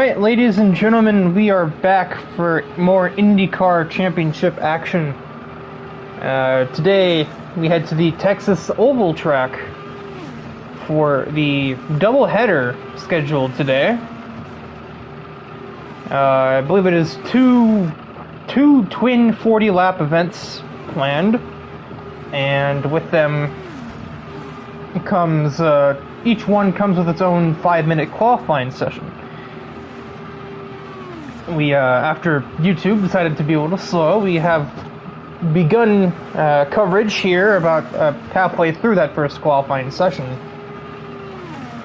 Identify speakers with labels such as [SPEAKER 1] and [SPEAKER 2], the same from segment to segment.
[SPEAKER 1] Alright, ladies and gentlemen, we are back for more IndyCar Championship action. Today, we head to the Texas Oval track for the doubleheader scheduled today. I believe it is two twin 40-lap events planned, and with them comes, each one comes with its own 5-minute qualifying session. We, after YouTube decided to be a little slow, we have begun coverage here about halfway through that first qualifying session.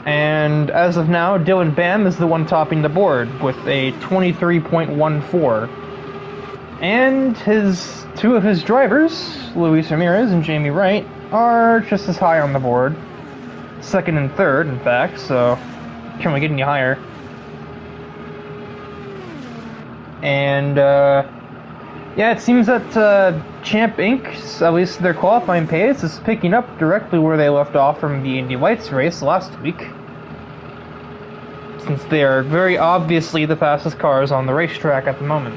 [SPEAKER 1] And as of now, DIVEBOMB is the one topping the board with a 23.14. And two of his drivers, Luis Ramirez and Jamie Wright, are just as high on the board. Second and third, in fact, so can we get any higher? And, yeah, it seems that Champ Inc., at least their qualifying pace, is picking up directly where they left off from the Indy Lights race last week, since they are very obviously the fastest cars on the racetrack at the moment.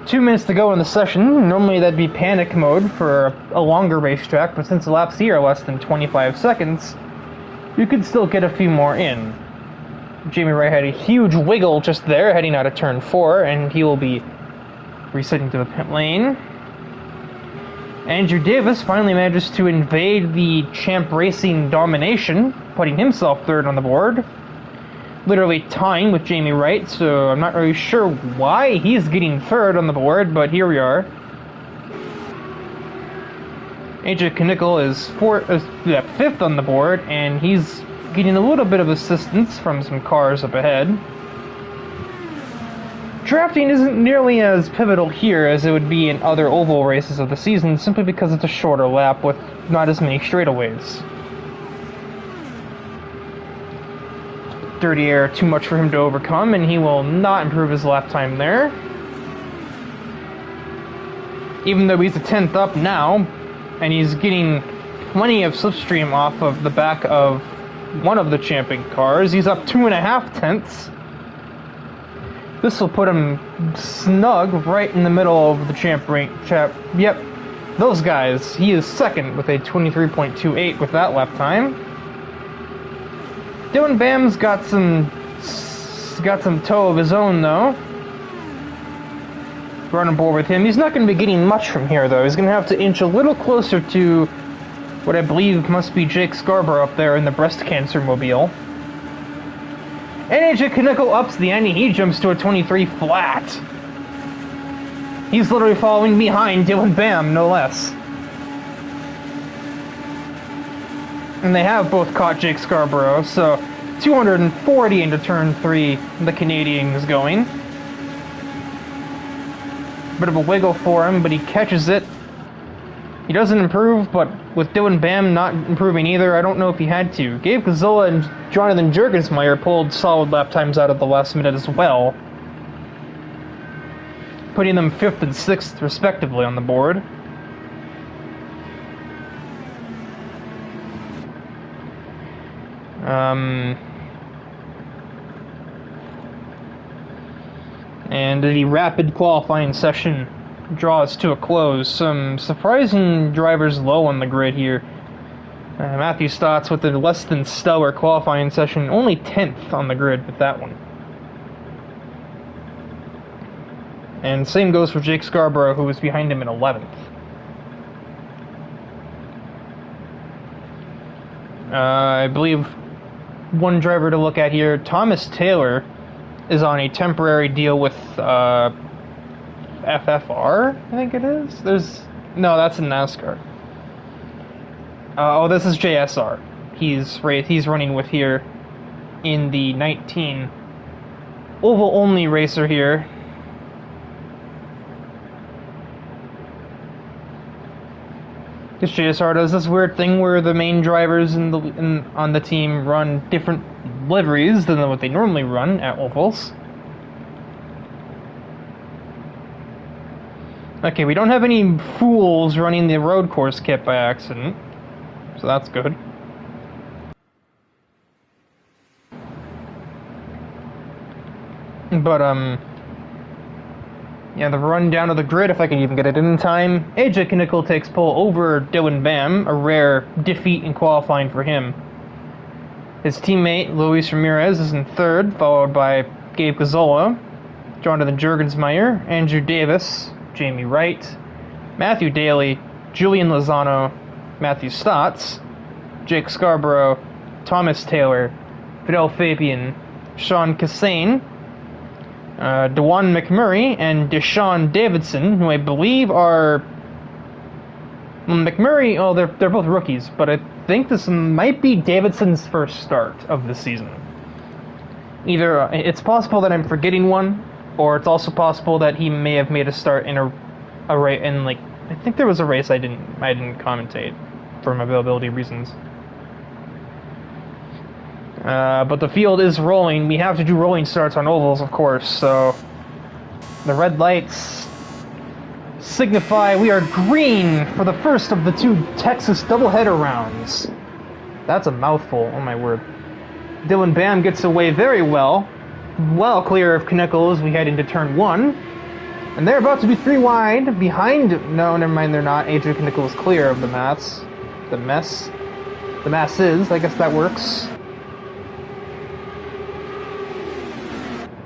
[SPEAKER 1] 2 minutes to go in the session. Normally that'd be panic mode for a longer racetrack, but since the laps here are less than 25 seconds, you could still get a few more in. Jamie Wright had a huge wiggle just there, heading out of turn 4, and he will be resetting to the pit lane. Andrew Davis finally manages to invade the Champ Racing domination, putting himself third on the board, literally tying with Jamie Wright, so I'm not really sure why he's getting third on the board, but here we are. AJ Knickel is fifth on the board, and he's getting a little bit of assistance from some cars up ahead. Drafting isn't nearly as pivotal here as it would be in other oval races of the season, simply because it's a shorter lap with not as many straightaways. Dirty air, too much for him to overcome, and he will not improve his lap time there. Even though he's a 10th up now, and he's getting plenty of slipstream off of the back of one of the Champion cars. He's up 2.5 tenths. This will put him snug right in the middle of the Yep, those guys. He is second with a 23.28 with that lap time. DIVEBOMB's got some toe of his own though. We're on board with him. He's not going to be getting much from here though. He's going to have to inch a little closer to what I believe must be Jake Scarborough up there in the breast cancer mobile. And AJ Knickel ups the ante. He jumps to a 23 flat. He's literally following behind DIVEBOMB, no less. And they have both caught Jake Scarborough, so 240 into turn 3, the Canadian is going. Bit of a wiggle for him, but he catches it. He doesn't improve, but with DIVEBOMB not improving either, I don't know if he had to. Gabe Gazzola and Jonathan Jurgensmeyer pulled solid lap times out at the last minute as well, putting them 5th and 6th respectively on the board. And the rapid qualifying session draws to a close. Some surprising drivers low on the grid here. Matthew Stotts with a less than stellar qualifying session, only 10th on the grid with that one. And same goes for Jake Scarborough, who was behind him in 11th. I believe one driver to look at here, Thomas Taylor, is on a temporary deal with FFR, I think it is? No, that's in NASCAR. Oh, this is JSR. He's running with here in the 19 oval-only racer here. This JSR does this weird thing where the main drivers on the team run different liveries than what they normally run at ovals. Okay, we don't have any fools running the road course kit by accident, so that's good. But, yeah, the run down to the grid, if I can even get it in time. AJ Knickel takes pole over Dylan Bam, a rare defeat in qualifying for him. His teammate, Luis Ramirez, is in third, followed by Gabe Gazzola, Jonathan Jurgensmeyer, Andrew Davis, Jamie Wright, Matthew Daly, Julian Lozano, Matthew Stotts, Jake Scarborough, Thomas Taylor, Fidel Fabian, Sean Cassane, DeJuan McMurray, and Deshaun Davidson, who I believe are... McMurray, oh, they're both rookies, but I think this might be Davidson's first start of the season. Either it's possible that I'm forgetting one, or it's also possible that he may have made a start in a race, in like, I think there was a race I didn't commentate for availability reasons. But the field is rolling. We have to do rolling starts on ovals, of course, so the red lights signify we are green for the first of the two Texas doubleheader rounds. That's a mouthful, oh my word. Dylan Bam gets away very well clear of Knickel as we head into turn 1. And they're about to be 3 wide behind... No, never mind, they're not. AJ Knickel is clear of the mess. The masses, I guess that works.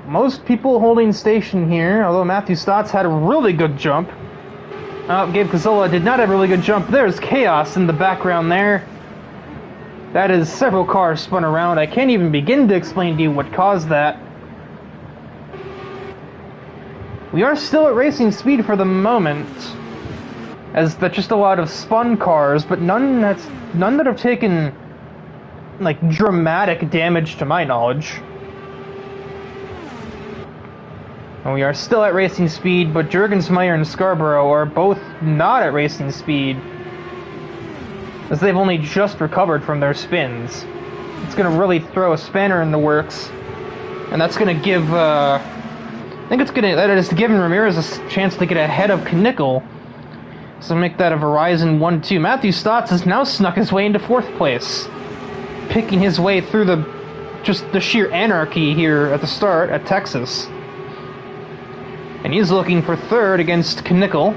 [SPEAKER 1] Most people holding station here, although Matthew Stotts had a really good jump. Gabe Gazzola did not have a really good jump. There's chaos in the background there. That is several cars spun around. I can't even begin to explain to you what caused that. We are still at racing speed for the moment, as that's just a lot of spun cars, but none that have taken like dramatic damage to my knowledge. And we are still at racing speed, but Jurgensmeyer and Scarborough are both not at racing speed, as they've only just recovered from their spins. It's going to really throw a spanner in the works, and that's going to give, that is giving Ramirez a chance to get ahead of Knickel, so make that a Verizon 1-2. Matthew Stotts has now snuck his way into 4th place, picking his way through the sheer anarchy here at the start at Texas. And he's looking for 3rd against Knickel.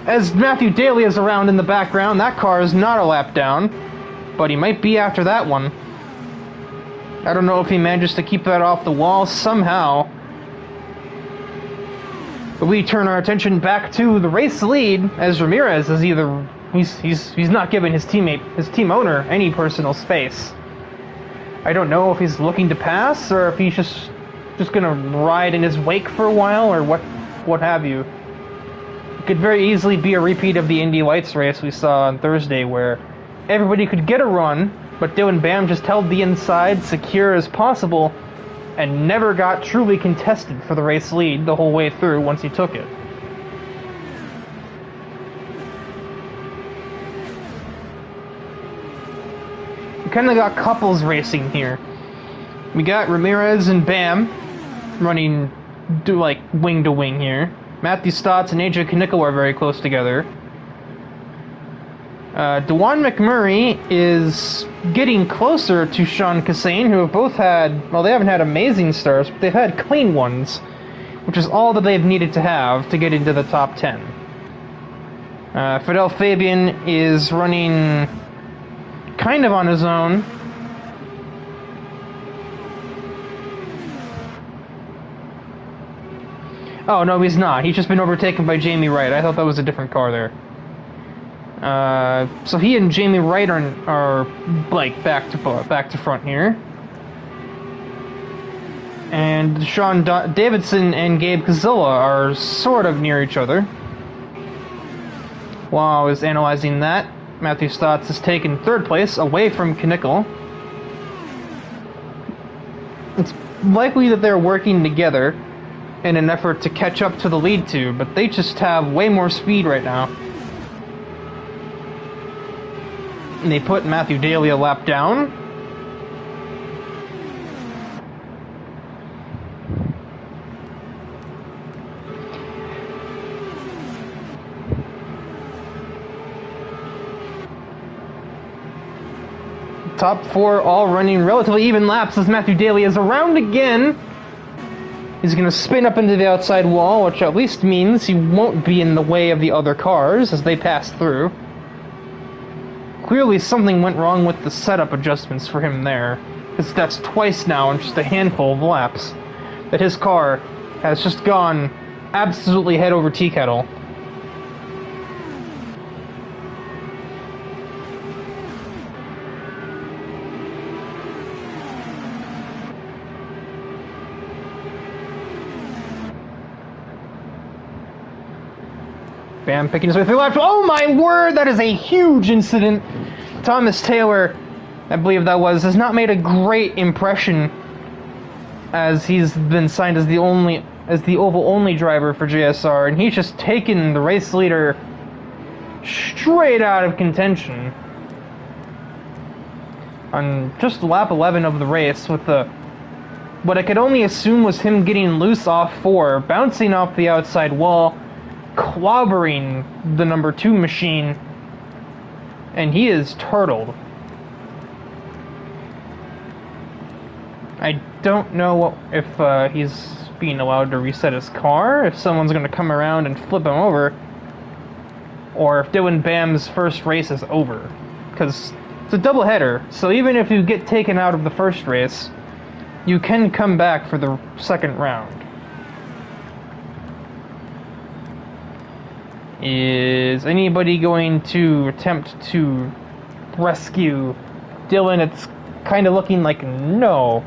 [SPEAKER 1] As Matthew Daly is around in the background, that car is not a lap down, but he might be after that one. I don't know if he manages to keep that off the wall somehow. But we turn our attention back to the race lead, as Ramirez is either... He's not giving his team owner, any personal space. I don't know if he's looking to pass, or if he's just gonna ride in his wake for a while, or what have you. It could very easily be a repeat of the Indy Lights race we saw on Thursday, where everybody could get a run, but Dylan Bam just held the inside secure as possible, and never got truly contested for the race lead the whole way through once he took it. We kind of got couples racing here. We got Ramirez and Bam running like wing to wing here. Matthew Stotts and AJ Knickel are very close together. DeJuan McMurray is getting closer to Sean Cassane, who have both had, well, they haven't had amazing starts, but they've had clean ones, which is all that they've needed to have to get into the top 10. Fidel Fabian is running kind of on his own. Oh, no, he's not. He's just been overtaken by Jamie Wright. I thought that was a different car there. So he and Jamie Wright are like back to front here. And Sean Davidson and Gabe Gazzola are sort of near each other. While I was analyzing that, Matthew Stotts has taken 3rd place away from Knickel. It's likely that they're working together in an effort to catch up to the lead two, but they just have way more speed right now. And they put Matthew Daly a lap down. top four all running relatively even laps as Matthew Daly is around again. He's going to spin up into the outside wall, which at least means he won't be in the way of the other cars as they pass through. Clearly something went wrong with the setup adjustments for him there, because that's twice now in just a handful of laps that his car has just gone absolutely head over tea kettle. Bam, picking his way through laps. Oh my word, that is a huge incident. Thomas Taylor, I believe that was, has not made a great impression as he's been signed as the oval only driver for JSR, and he's just taken the race leader straight out of contention on just lap 11 of the race with what I could only assume was him getting loose off 4, bouncing off the outside wall, clobbering the number 2 machine, and he is turtled. I don't know if he's being allowed to reset his car, if someone's going to come around and flip him over, or if Dylan Bam's first race is over. Because it's a doubleheader, so even if you get taken out of the first race, you can come back for the second round. Is anybody going to attempt to rescue Dylan? It's kind of looking like no.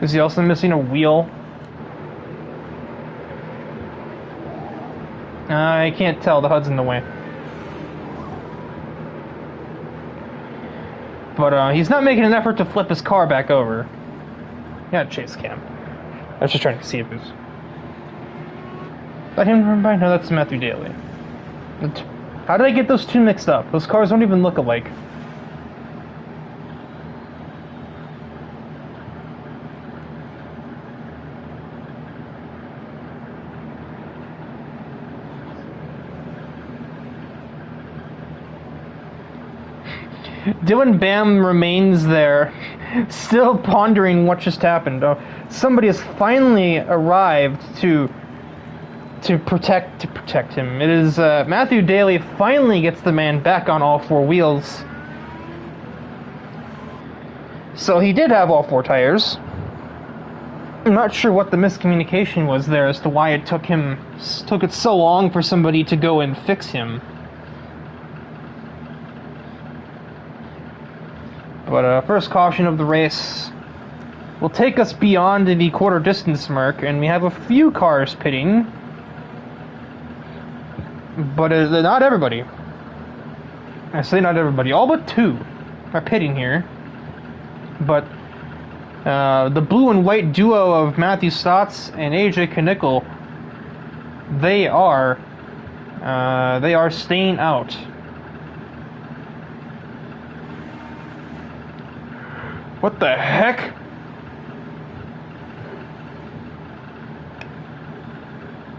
[SPEAKER 1] Is he also missing a wheel? I can't tell, the HUD's in the way. But he's not making an effort to flip his car back over. Yeah, chase cam. I was just trying to see if it was... Is that him run by? No, that's Matthew Daly. How did I get those two mixed up? Those cars don't even look alike. Dylan Bam remains there, still pondering what just happened. Somebody has finally arrived to protect him. It is Matthew Daly finally gets the man back on all 4 wheels. So he did have all 4 tires. I'm not sure what the miscommunication was there as to why it took it so long for somebody to go and fix him. But first caution of the race will take us beyond the quarter distance mark, and we have a few cars pitting. But not everybody. I say not everybody. All but 2 are pitting here. But the blue and white duo of Matthew Stotts and AJ Knickel, they are staying out. What the heck?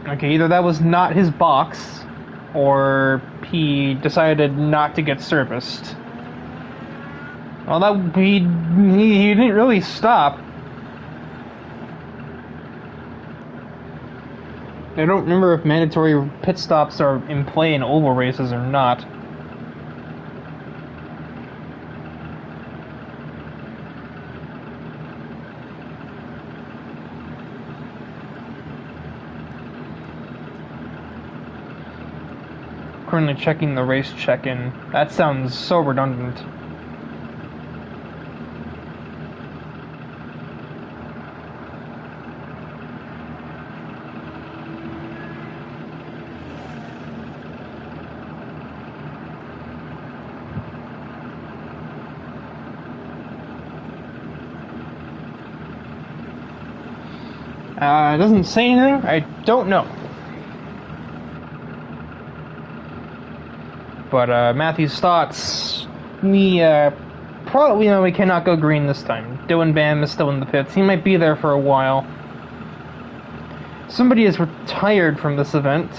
[SPEAKER 1] Okay, either that was not his box, or he decided not to get serviced. Well, he didn't really stop. I don't remember if mandatory pit stops are in play in oval races or not. Currently checking the race check-in. That sounds so redundant. It doesn't say anything. I don't know. But Matthew Stotts, we cannot go green this time. Dylan Bam is still in the pits. He might be there for a while. Somebody is retired from this event.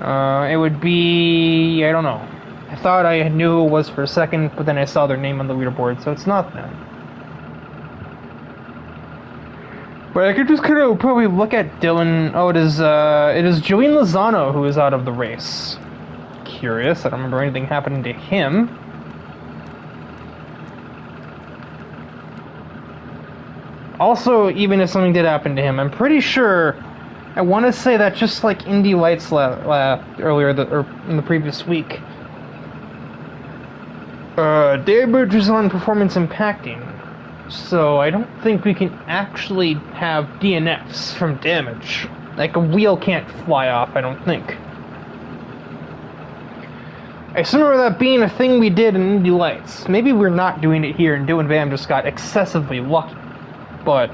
[SPEAKER 1] It would be... I don't know. I thought I knew who it was for a second, but then I saw their name on the leaderboard, so it's not them. But I could just kind of probably look at Dylan... Oh, it is Joaquin Lozano who is out of the race. Curious, I don't remember anything happening to him. Also, even if something did happen to him, I'm pretty sure... I want to say that just like Indy Lights earlier, or in the previous week, damage is on performance impacting, so I don't think we can actually have DNFs from damage. Like, a wheel can't fly off, I don't think. I still remember that being a thing we did in Indy Lights. Maybe we're not doing it here, and DIVEBOMB just got excessively lucky. But,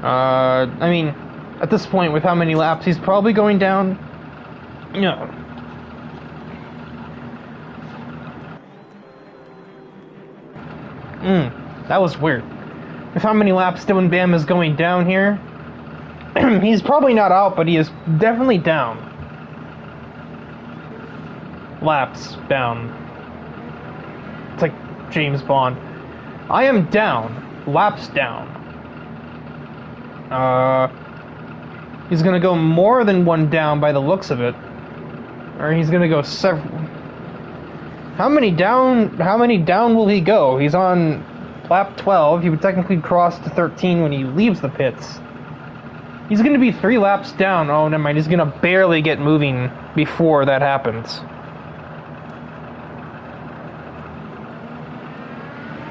[SPEAKER 1] I mean, at this point, with how many laps he's probably going down, no. That was weird. With how many laps DIVEBOMB is going down here, he's probably not out, but he is definitely down. Laps down. It's like James Bond. I am down. Laps down. He's gonna go more than one down by the looks of it. Or he's gonna go several. How many down will he go? He's on lap 12. He would technically cross to 13 when he leaves the pits. He's gonna be 3 laps down. Oh, never mind. He's gonna barely get moving before that happens.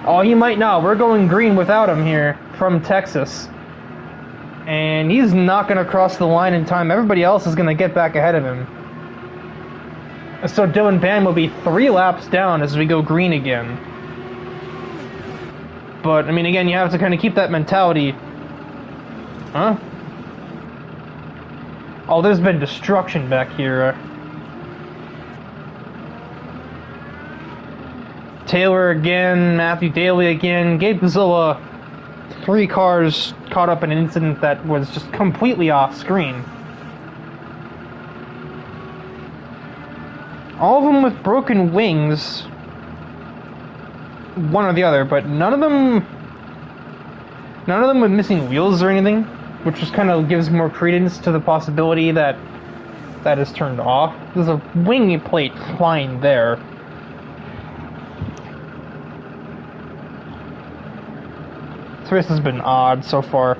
[SPEAKER 1] Oh, he might not. We're going green without him here from Texas. And he's not going to cross the line in time. Everybody else is going to get back ahead of him. So DIVEBOMB will be 3 laps down as we go green again. But, I mean, again, you have to kind of keep that mentality. Huh? Oh, there's been destruction back here. Taylor again, Matthew Daly again, Gabe Godzilla. 3 cars caught up in an incident that was just completely off screen. All of them with broken wings. One or the other, but none of them with missing wheels or anything, which just kind of gives more credence to the possibility that that is turned off. There's a wing plate flying there. This race has been odd so far.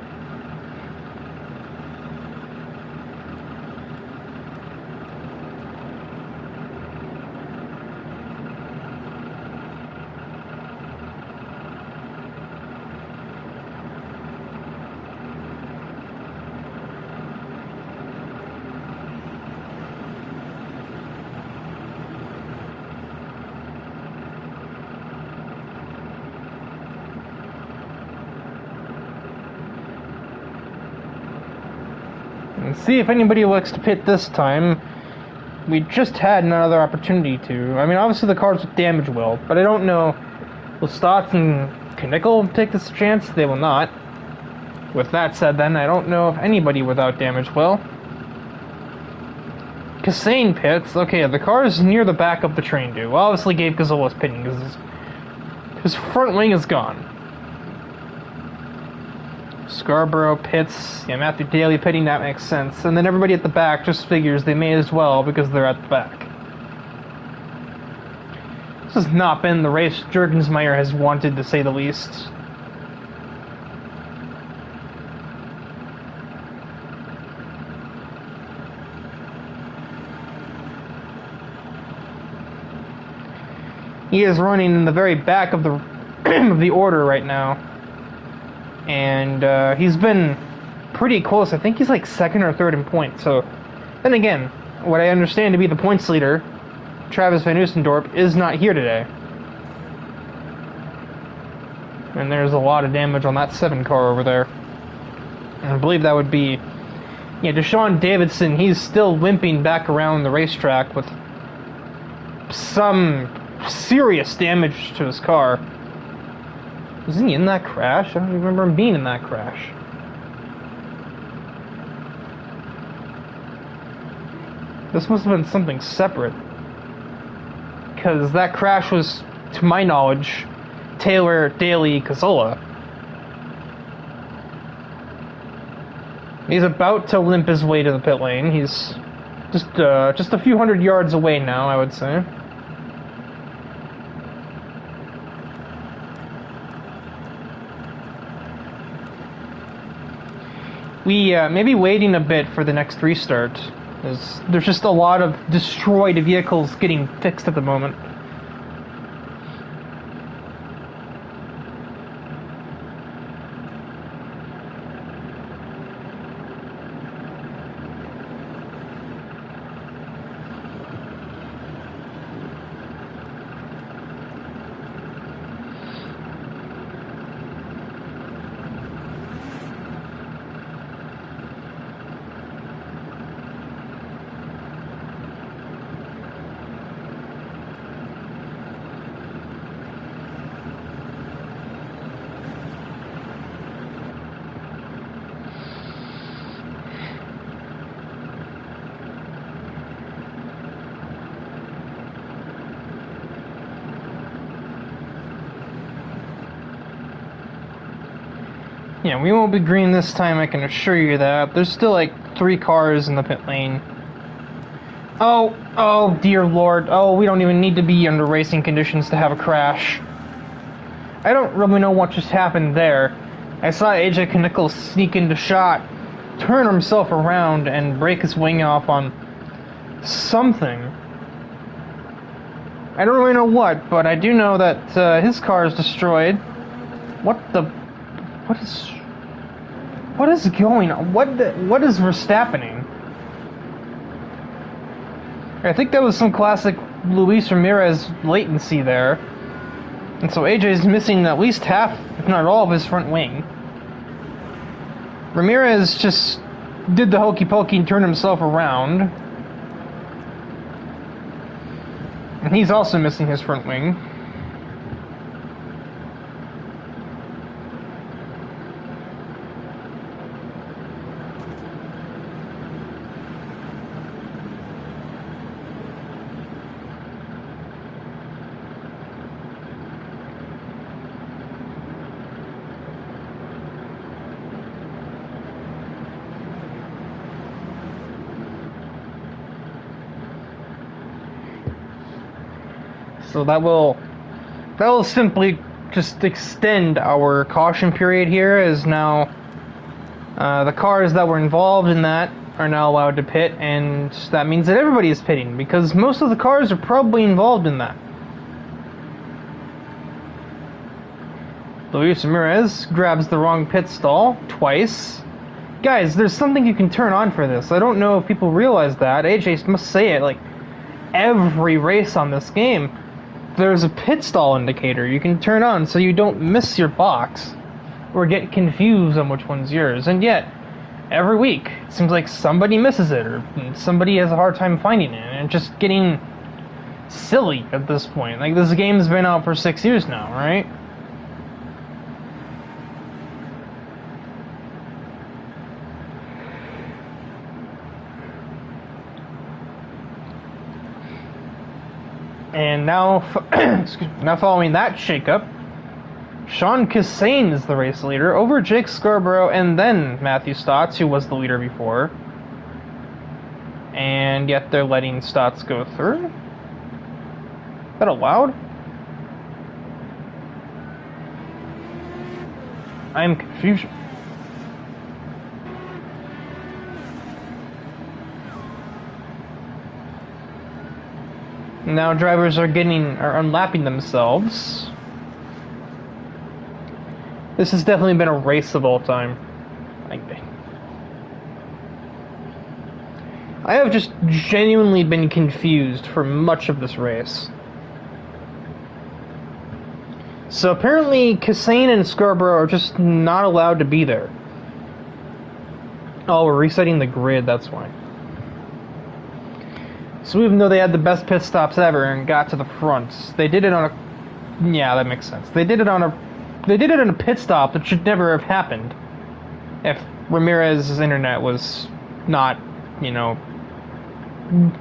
[SPEAKER 1] And see if anybody looks to pit this time. We just had another opportunity to. I mean, obviously the cars with damage will, but I don't know. Will Stotts and Knickel take this chance? They will not. With that said, then, I don't know if anybody without damage will. Kassane pits. Okay, the car is near the back of the train, dude. Well, obviously Gabe Godzilla is pitting because his front wing is gone. Scarborough pits. Yeah, Matthew Daly pitting, that makes sense. And then everybody at the back just figures they may as well because they're at the back. This has not been the race Jurgensmeyer has wanted, to say the least. He is running in the very back of the of the order right now. And he's been pretty close. I think he's like second or third in points. So, then again, what I understand to be the points leader, Travis Van Oostendorp, is not here today. And there's a lot of damage on that 7 car over there. And I believe that would be... Yeah, Deshaun Davidson, he's still limping back around the racetrack with some serious damage to his car. Was he in that crash? I don't remember him being in that crash. This must have been something separate. Because that crash was, to my knowledge, Taylor, Daly, Cazzola. He's about to limp his way to the pit lane. He's just a few hundred yards away now, I would say. We may be waiting a bit for the next restart. There's just a lot of destroyed vehicles getting fixed at the moment. Yeah, we won't be green this time, I can assure you that. There's still like 3 cars in the pit lane. Oh dear lord. Oh, we don't even need to be under racing conditions to have a crash. I don't really know what just happened there. I saw AJ Knickel sneak into shot, turn himself around, and break his wing off on something. I don't really know what, but I do know that his car is destroyed. What is going on? What is Verstappening? I think that was some classic Luis Ramirez latency there. And so AJ's missing at least half, if not all, of his front wing. Ramirez just did the hokey pokey and turned himself around. And he's also missing his front wing. So that will simply just extend our caution period here, as now the cars that were involved in that are now allowed to pit, and that means that everybody is pitting, because most of the cars are probably involved in that. Luis Ramirez grabs the wrong pit stall twice. Guys, there's something you can turn on for this. I don't know if people realize that. AJ must say it like every race on this game. There's a pit stall indicator you can turn on so you don't miss your box or get confused on which one's yours. And yet, every week, it seems like somebody misses it or somebody has a hard time finding it, and just getting silly at this point. Like, this game's been out for 6 years now, right? And now, now following that shakeup, Sean Kassane is the race leader over Jake Scarborough and then Matthew Stotts, who was the leader before. And yet they're letting Stotts go through. Is that allowed? I'm confused. Now drivers are unlapping themselves. This has definitely been a race of all time. I have just genuinely been confused for much of this race. So apparently Kassane and Scarborough are just not allowed to be there. Oh, we're resetting the grid, that's why. So even though they had the best pit stops ever and got to the front, they did it on a... Yeah, that makes sense. They did it on a pit stop that should never have happened. If Ramirez's internet was not, you know,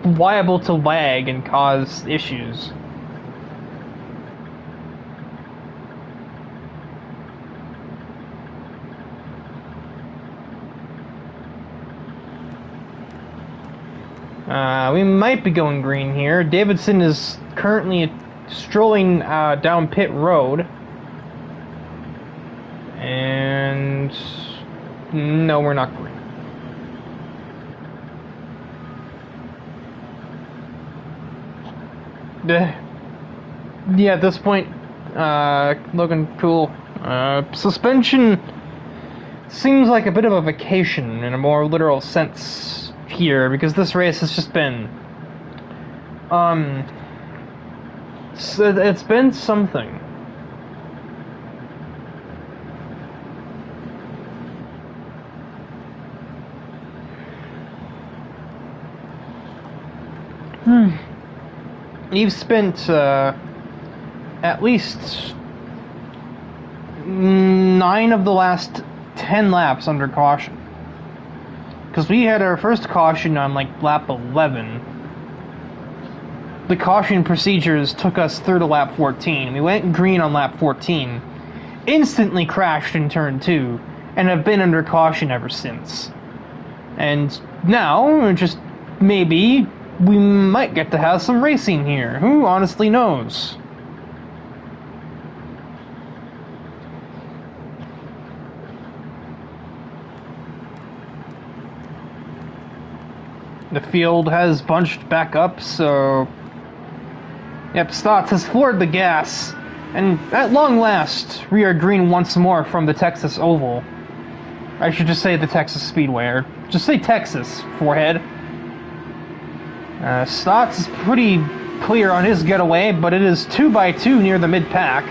[SPEAKER 1] liable to lag and cause issues. We might be going green here. Davidson is currently strolling down pit road. And no, we're not green. Yeah, at this point, looking cool. Suspension seems like a bit of a vacation in a more literal sense here, because this race has just been, it's been something. You've spent at least 9 of the last 10 laps under caution. Because we had our first caution on like lap 11. The caution procedures took us through to lap 14. We went green on lap 14, instantly crashed in turn 2, and have been under caution ever since. And now, just maybe, we might get to have some racing here. Who honestly knows? The field has bunched back up, so... Yep, Stotts has floored the gas. And at long last, we are green once more from the Texas Oval. I should just say the Texas Speedway, or just say Texas, forehead. Stotts is pretty clear on his getaway, but it is 2x2 near the mid-pack.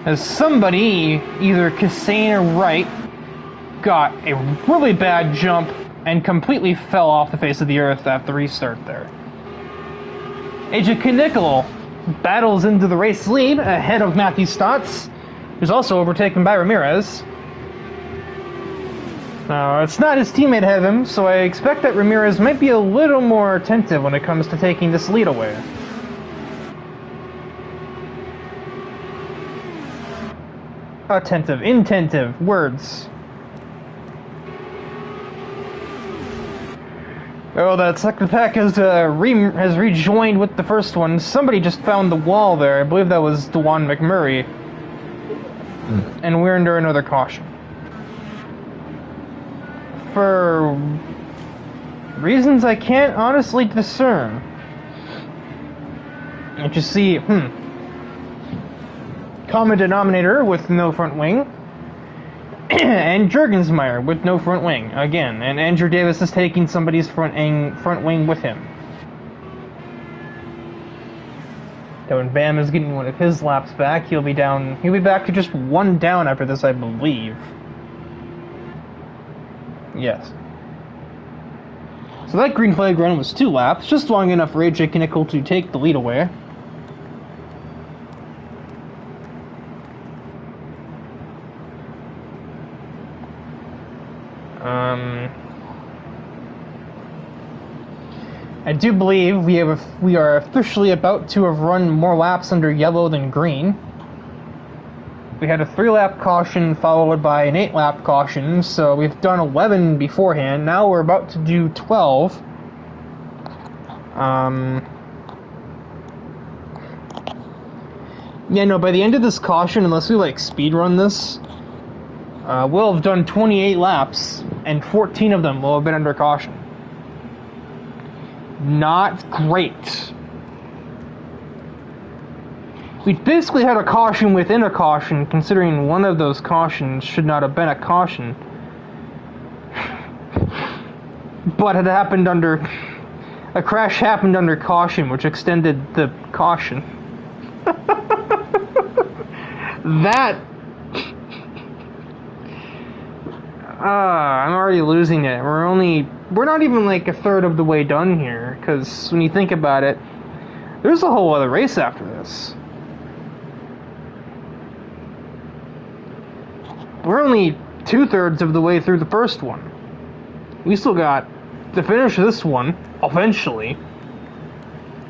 [SPEAKER 1] As somebody, either Kassane or Wright, got a really bad jump and completely fell off the face of the earth at the restart there. AJ Knickel battles into the race lead ahead of Matthew Stotts, who's also overtaken by Ramirez. Now, it's not his teammate ahead of him, so I expect that Ramirez might be a little more attentive when it comes to taking this lead away. Attentive, intentive, words. Oh, that second pack has rejoined with the first one. Somebody just found the wall there. I believe that was DeJuan McMurray. And we're under another caution. For reasons I can't honestly discern. I just see, common denominator with no front wing. And Jurgensmeyer with no front wing again, and Andrew Davis is taking somebody's front wing with him. So when Bam is getting one of his laps back, he'll be back to just 1 down after this, I believe. Yes. So that green flag run was 2 laps, just long enough for AJ Knickel to take the lead away. I do believe we are officially about to have run more laps under yellow than green. We had a 3-lap caution followed by an 8-lap caution, so we've done 11 beforehand. Now we're about to do 12. Yeah, no, by the end of this caution, unless we speed run this, we'll have done 28 laps, and 14 of them will have been under caution. Not great. We basically had a caution within a caution, considering one of those cautions should not have been a caution. But it happened a crash happened under caution, which extended the caution. That... I'm already losing it. We're not even a third of the way done here, because when you think about it, there's a whole other race after this. We're only 2/3 of the way through the first one. We still got to finish this one, eventually.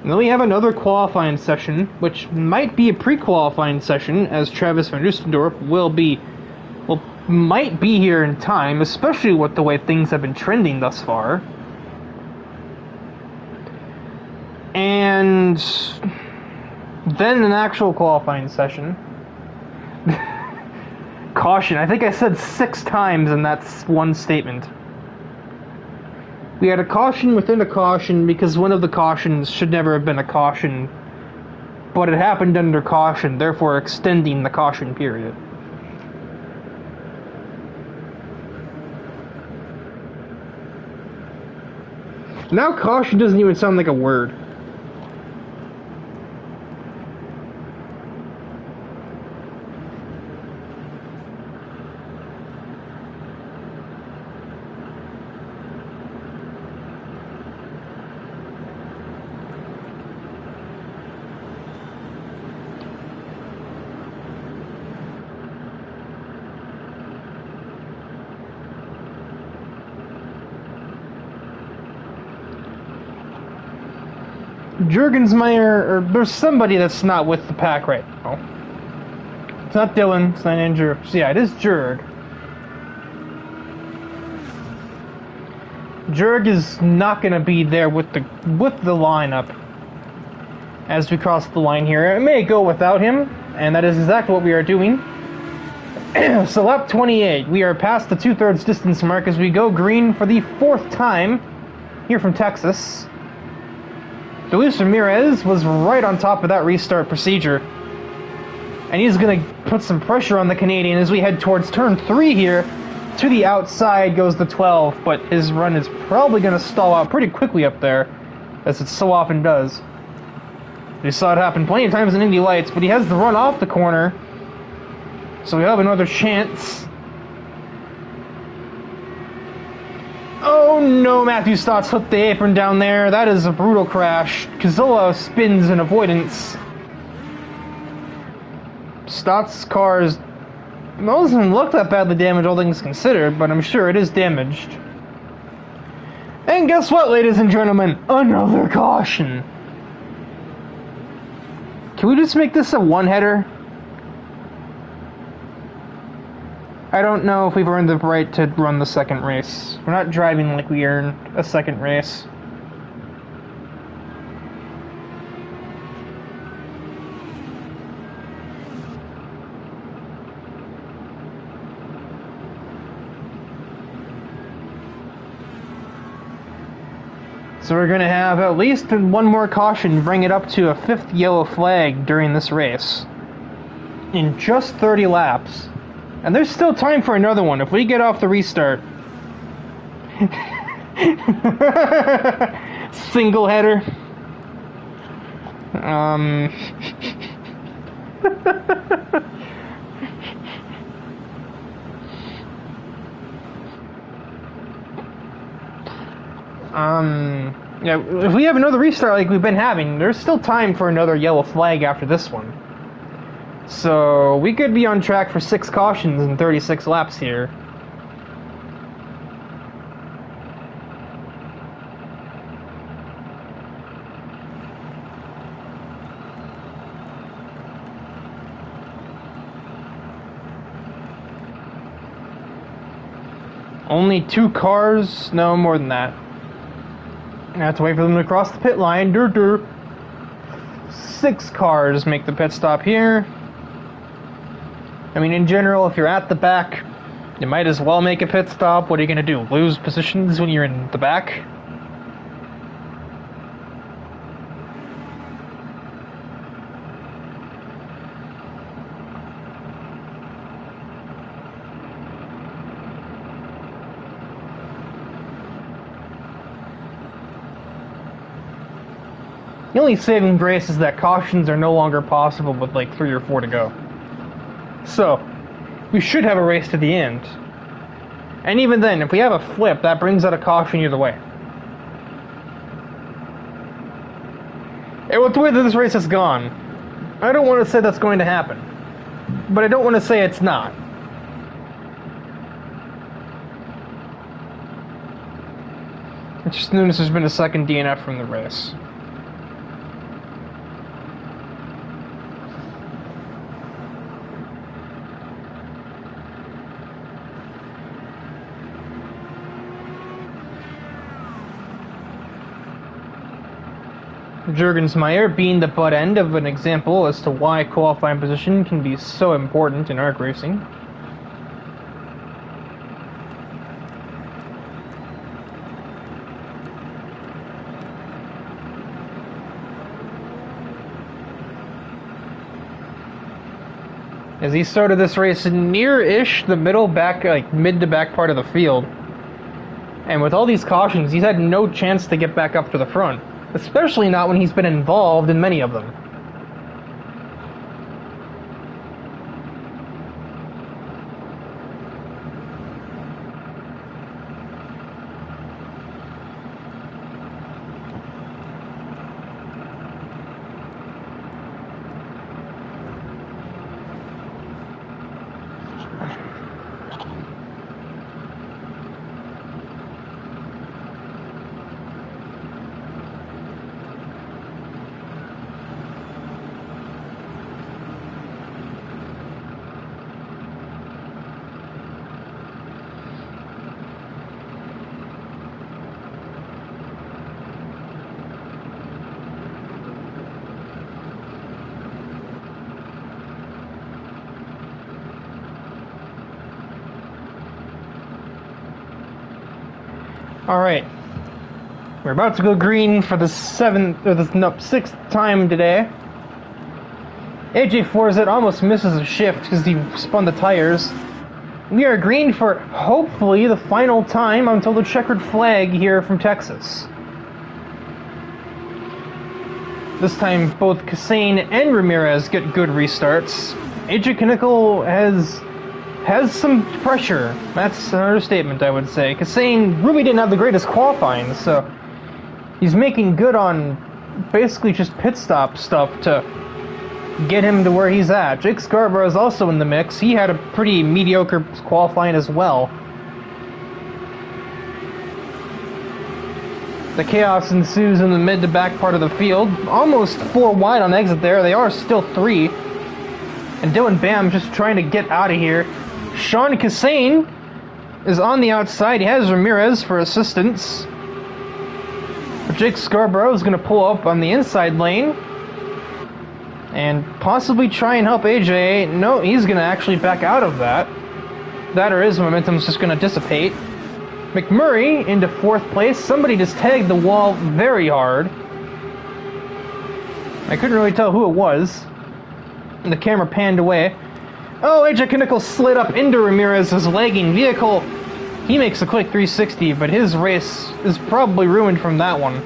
[SPEAKER 1] And then we have another qualifying session, which might be a pre-qualifying session, as Travis Van Oostendorp might be here in time, especially with the way things have been trending thus far. And then an actual qualifying session. Caution. I think I said 6 times in that one statement. We had a caution within a caution because one of the cautions should never have been a caution, but it happened under caution, therefore extending the caution period. Now caution doesn't even sound like a word. Jurgensmeyer, or there's somebody that's not with the pack right now. It's not Dylan, it's not Andrew. So yeah, it is Jurg. Jurg is not going to be there with the lineup as we cross the line here. It may go without him, and that is exactly what we are doing. So lap 28, we are past the 2/3 distance mark as we go green for the 4th time here from Texas. Luis Ramirez was right on top of that restart procedure. And he's going to put some pressure on the Canadian as we head towards turn 3 here. To the outside goes the 12, but his run is probably going to stall out pretty quickly up there, as it so often does. We saw it happen plenty of times in Indy Lights, but he has the run off the corner. So we have another chance. Oh no, Matthew Stotts hooked the apron down there. That is a brutal crash. Kazilla spins in avoidance. Stotts' car doesn't look that badly damaged, all things considered, but I'm sure it is damaged. And guess what, ladies and gentlemen? Another caution. Can we just make this a one-header? I don't know if we've earned the right to run the second race. We're not driving like we earned a second race. So we're going to have at least one more caution, bring it up to a 5th yellow flag during this race. In just 30 laps. And there's still time for another one if we get off the restart. Single header. Yeah, if we have another restart like we've been having, there's still time for another yellow flag after this one. So we could be on track for 6 cautions in 36 laps here. Only 2 cars? No, more than that. I have to wait for them to cross the pit line. 6 cars make the pit stop here. I mean, in general, if you're at the back, you might as well make a pit stop. What are you going to do? Lose positions when you're in the back? The only saving grace is that cautions are no longer possible with like 3 or 4 to go. So, we should have a race to the end. And even then, if we have a flip, that brings out a caution either way. And with the way that this race has gone, I don't want to say that's going to happen. But I don't want to say it's not. Just noticed there's been a second DNF from the race. Jurgensmeyer being the butt end of an example as to why qualifying position can be so important in ARC racing. As he started this race near-ish the middle back, like mid to back part of the field. And with all these cautions, he's had no chance to get back up to the front. Especially not when he's been involved in many of them. Alright. We're about to go green for the sixth time today. AJ Forzet almost misses a shift because he spun the tires. We are green for, hopefully, the final time until the checkered flag here from Texas. This time, both Kassane and Ramirez get good restarts. AJ Knickel has some pressure. That's an understatement, I would say. Kassane really didn't have the greatest qualifying, so he's making good on basically just pit stop stuff to get him to where he's at. Jake Scarborough is also in the mix. He had a pretty mediocre qualifying as well. The chaos ensues in the mid to back part of the field. Almost 4 wide on exit there. They are still 3. And Dylan Bam just trying to get out of here. Sean Kassane is on the outside. He has Ramirez for assistance. But Jake Scarborough is going to pull up on the inside lane and possibly try and help AJ. No, he's going to actually back out of that. That or his momentum is just going to dissipate. McMurray into 4th place. Somebody just tagged the wall very hard. I couldn't really tell who it was. And the camera panned away. Oh, AJ Knickel slid up into Ramirez's lagging vehicle. He makes a quick 360, but his race is probably ruined from that one.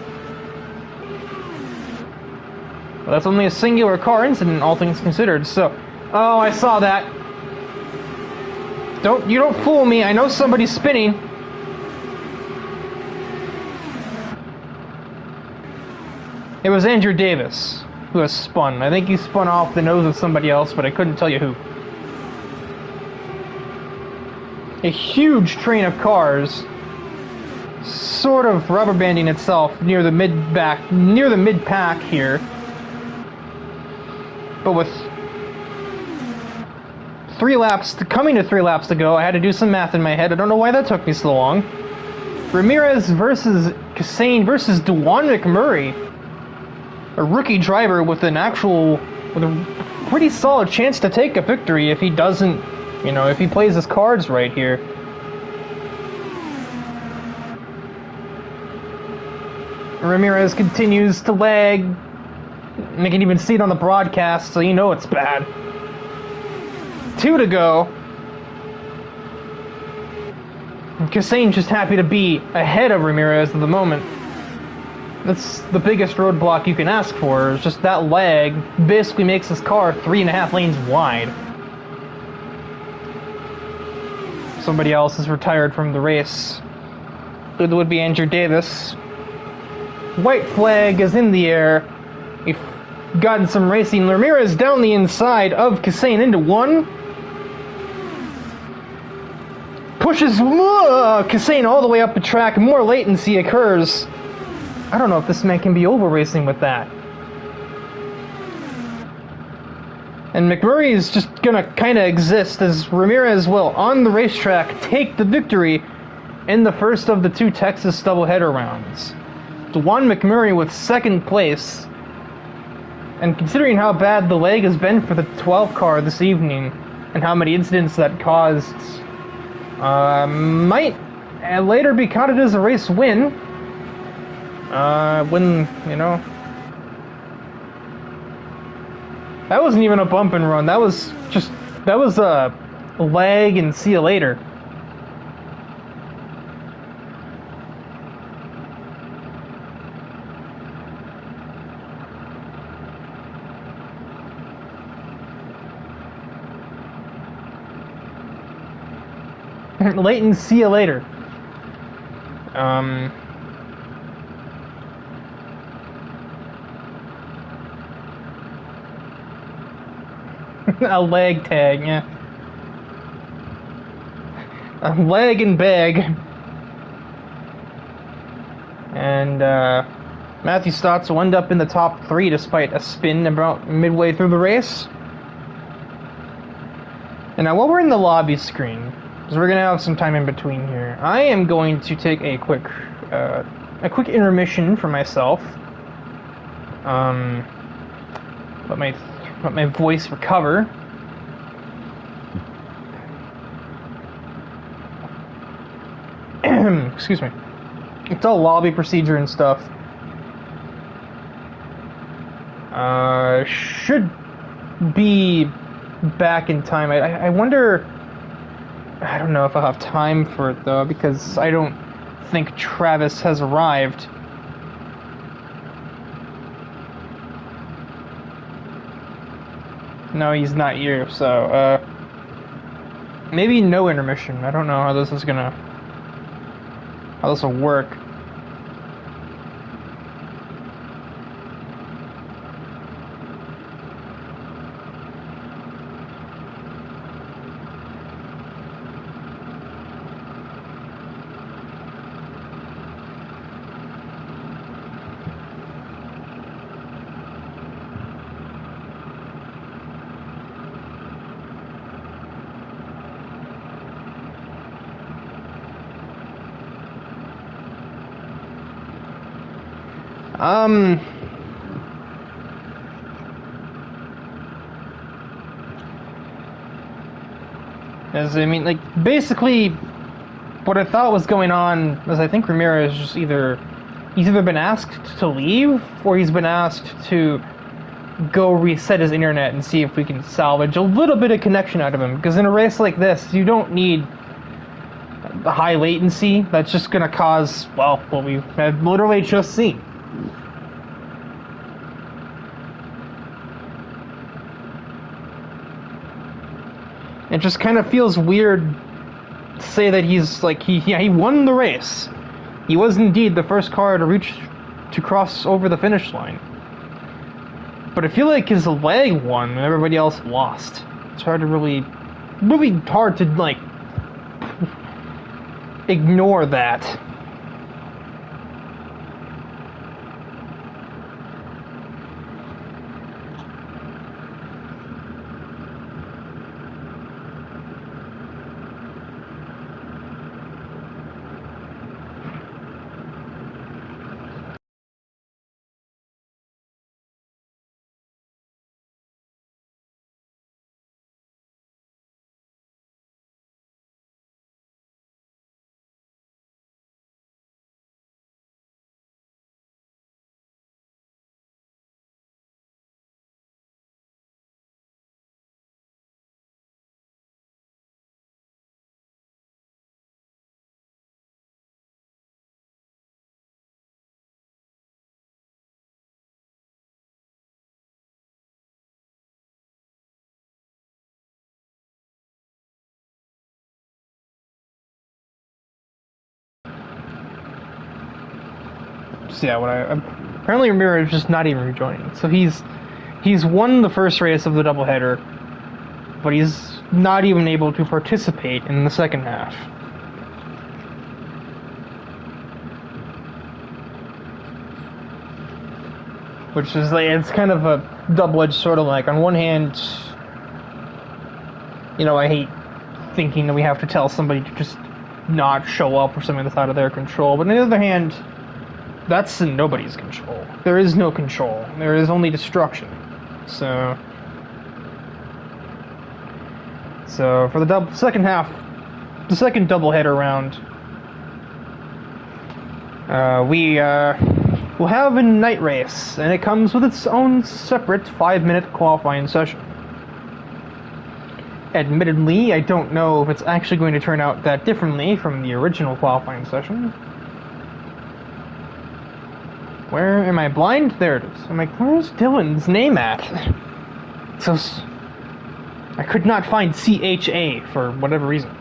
[SPEAKER 1] Well, that's only a singular car incident, all things considered, so... Oh, I saw that. You don't fool me, I know somebody's spinning. It was Andrew Davis who has spun. I think he spun off the nose of somebody else, but I couldn't tell you who. A huge train of cars sort of rubber banding itself near the mid-pack here. But with coming to 3 laps to go, I had to do some math in my head. I don't know why that took me so long. Ramirez versus Kassane versus Dewan McMurray. A rookie driver with a pretty solid chance to take a victory if he doesn't, if he plays his cards right here. Ramirez continues to lag. And I can even see it on the broadcast, so you know it's bad. 2 to go. And Kassane's just happy to be ahead of Ramirez at the moment. That's the biggest roadblock you can ask for. It's just that lag basically makes this car 3.5 lanes wide. Somebody else is retired from the race. It would be Andrew Davis. White flag is in the air. We've gotten some racing. Ramirez down the inside of Kassane into 1. pushes Kassane all the way up the track. More latency occurs. I don't know if this man can be over racing with that. And McMurray is just gonna kind of exist as Ramirez will, on the racetrack, take the victory in the first of the 2 Texas doubleheader rounds. Juan McMurray with 2nd place. And considering how bad the leg has been for the 12 car this evening, and how many incidents that caused, might later be counted as a race win. When, you know... That wasn't even a bump and run. That was a lag and see you later. Leighton, see you later. A leg tag, yeah. A leg and bag. And Matthew Stotts will end up in the top 3 despite a spin about midway through the race. And now while we're in the lobby screen, because we're gonna have some time in between here, I am going to take a quick intermission for myself. Let my voice recover. Excuse me. It's all lobby procedure and stuff. Should be back in time. I wonder... I don't know if I'll have time for it, though, because I don't think Travis has arrived. No, he's not here, so, maybe no intermission. I don't know how this will work. As I mean, like, basically, what I thought was going on is I think Ramirez just he's either been asked to leave, or he's been asked to go reset his internet and see if we can salvage a little bit of connection out of him. Because in a race like this, you don't need the high latency. That's just going to cause, well, what we have literally just seen. It just kind of feels weird to say that he's like, he won the race. He was indeed the first car to cross over the finish line. But I feel like his leg won and everybody else lost. It's hard to really hard to, like, ignore that. So yeah, apparently Ramirez is just not even rejoining. So he's won the first race of the doubleheader, but he's not even able to participate in the second half. which is like, it's kind of a double-edged sword. Like, on one hand, you know, I hate thinking that we have to tell somebody to just not show up for something that's out of their control, but on the other hand, that's in nobody's control. There is no control. There is only destruction. So for the second half, the second doubleheader round, we'll have a night race, and it comes with its own separate 5-minute qualifying session. Admittedly, I don't know if it's actually going to turn out that differently from the original qualifying session. Where am I blind? There it is. I'm like, where's Dylan's name at? So I could not find CHA for whatever reason.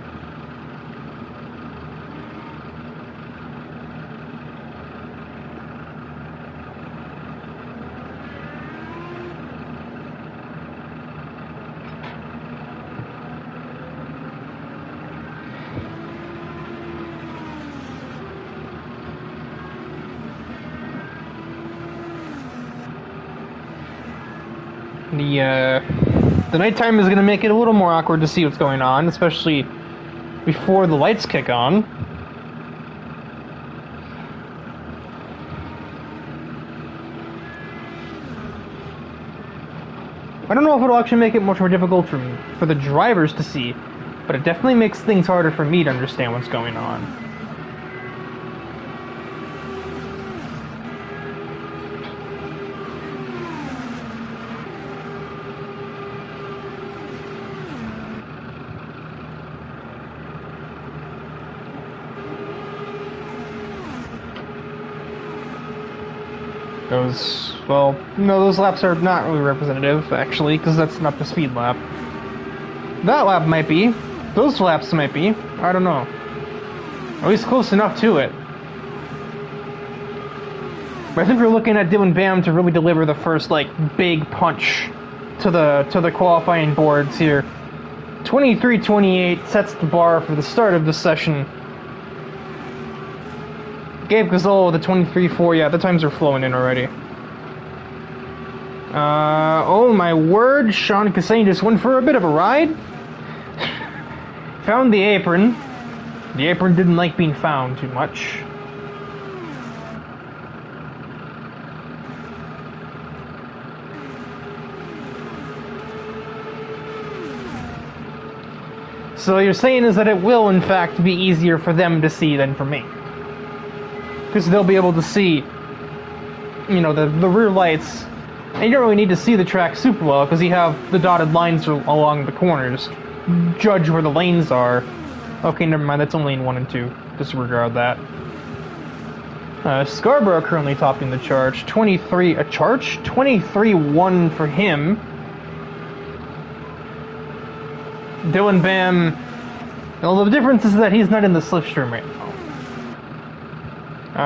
[SPEAKER 1] The nighttime is going to make it a little more awkward to see what's going on, especially before the lights kick on. I don't know if it'll actually make it much more difficult for the drivers to see, but it definitely makes things harder for me to understand what's going on. Those laps are not really representative, actually, because that's not the speed lap. That lap might be. Those laps might be. I don't know. At least close enough to it. But I think we're looking at Dylan Bam to really deliver the first, like, big punch to the qualifying boards here. 23:28 sets the bar for the start of the session. Gabe Gazzola, the 23.4, yeah, the times are flowing in already. Oh my word, Sean Cassane just went for a bit of a ride. Found the apron. The apron didn't like being found too much. So you're saying is that it will, in fact, be easier for them to see than for me. Because they'll be able to see, you know, the rear lights. And you don't really need to see the track super well, because you have the dotted lines along the corners. Judge where the lanes are. Okay, never mind, that's only in 1 and 2. Disregard that. Scarborough currently topping the charge. 23.1 for him. Dylan Bam. Well, the difference is that he's not in the slipstream right now.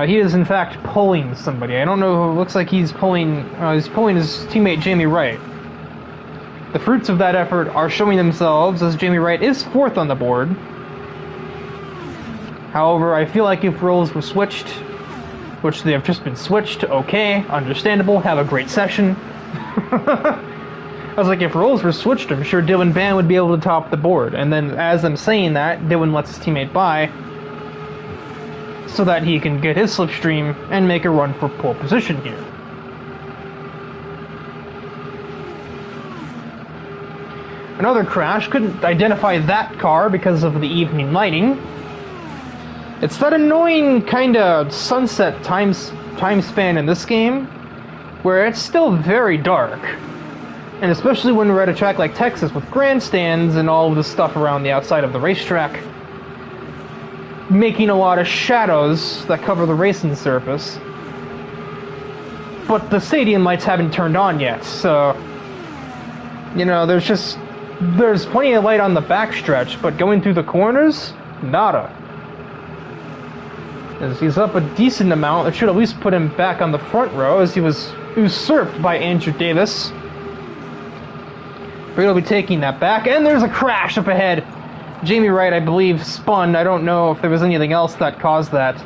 [SPEAKER 1] He is in fact pulling somebody. I don't know who. It looks like he's pulling his teammate Jamie Wright. The fruits of that effort are showing themselves as Jamie Wright is 4th on the board. However, I feel like if roles were switched, which they have just been switched, okay, understandable, have a great session. I was like, if roles were switched, I'm sure Dylan Bam would be able to top the board. And then, as I'm saying that, Dylan lets his teammate by, so that he can get his slipstream and make a run for pole position here. Another crash. Couldn't identify that car because of the evening lighting. It's that annoying kind of sunset time span in this game, where it's still very dark. And especially when we're at a track like Texas with grandstands and all of the stuff around the outside of the racetrack, making a lot of shadows that cover the racing surface. But the stadium lights haven't turned on yet, so, you know, there's plenty of light on the backstretch, but going through the corners, nada. As he's up a decent amount, it should at least put him back on the front row, as he was usurped by Andrew Davis. But he'll be taking that back, and there's a crash up ahead. Jamie Wright, I believe, spun. I don't know if there was anything else that caused that.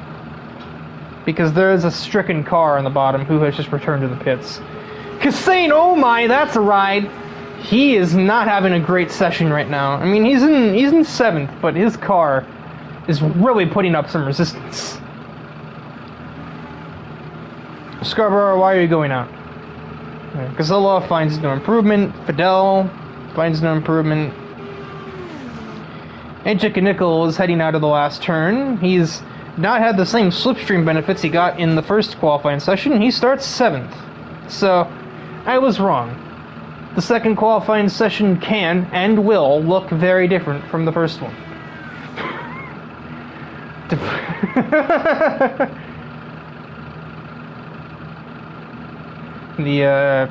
[SPEAKER 1] because there is a stricken car on the bottom who has just returned to the pits. Kassane, oh my, that's a ride! He is not having a great session right now. I mean, he's in 7th, but his car is really putting up some resistance. Scarborough, why are you going out? Gazella finds no improvement. Fidel finds no improvement. AJ Nickel is heading out of the last turn. He's not had the same slipstream benefits he got in the first qualifying session. He starts 7th. So, I was wrong. The second qualifying session can and will look very different from the first one. The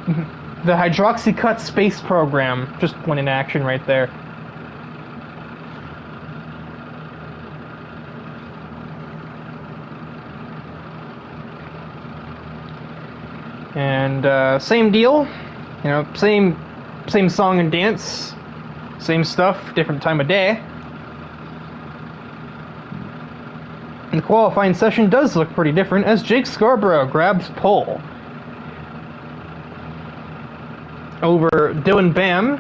[SPEAKER 1] Hydroxycut space program just went in action right there. And same deal. You know, same song and dance, same stuff, different time of day. And the qualifying session does look pretty different as Jake Scarborough grabs pole over Dylan Bam.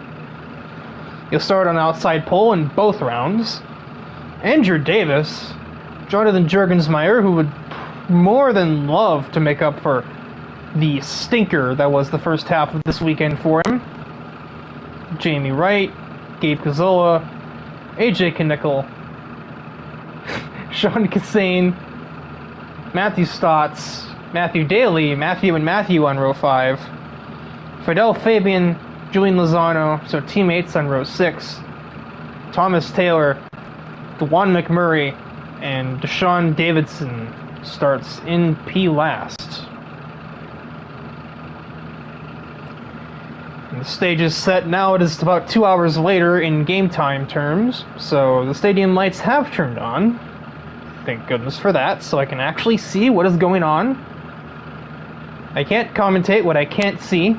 [SPEAKER 1] He'll start on outside pole in both rounds. Andrew Davis, Jonathan Jurgensmeyer, who would more than love to make up for the stinker that was the first half of this weekend for him. Jamie Wright, Gabe Cazzola, AJ Knickel, Sean Kassane, Matthew Stotts, Matthew Daly, Matthew on row 5, Fidel Fabian, Julian Lozano, so teammates on row 6, Thomas Taylor, DeJuan McMurray, and Deshaun Davidson starts in P last. The stage is set now. It is about 2 hours later in game time terms, so the stadium lights have turned on. Thank goodness for that, so I can actually see what is going on. I can't commentate what I can't see.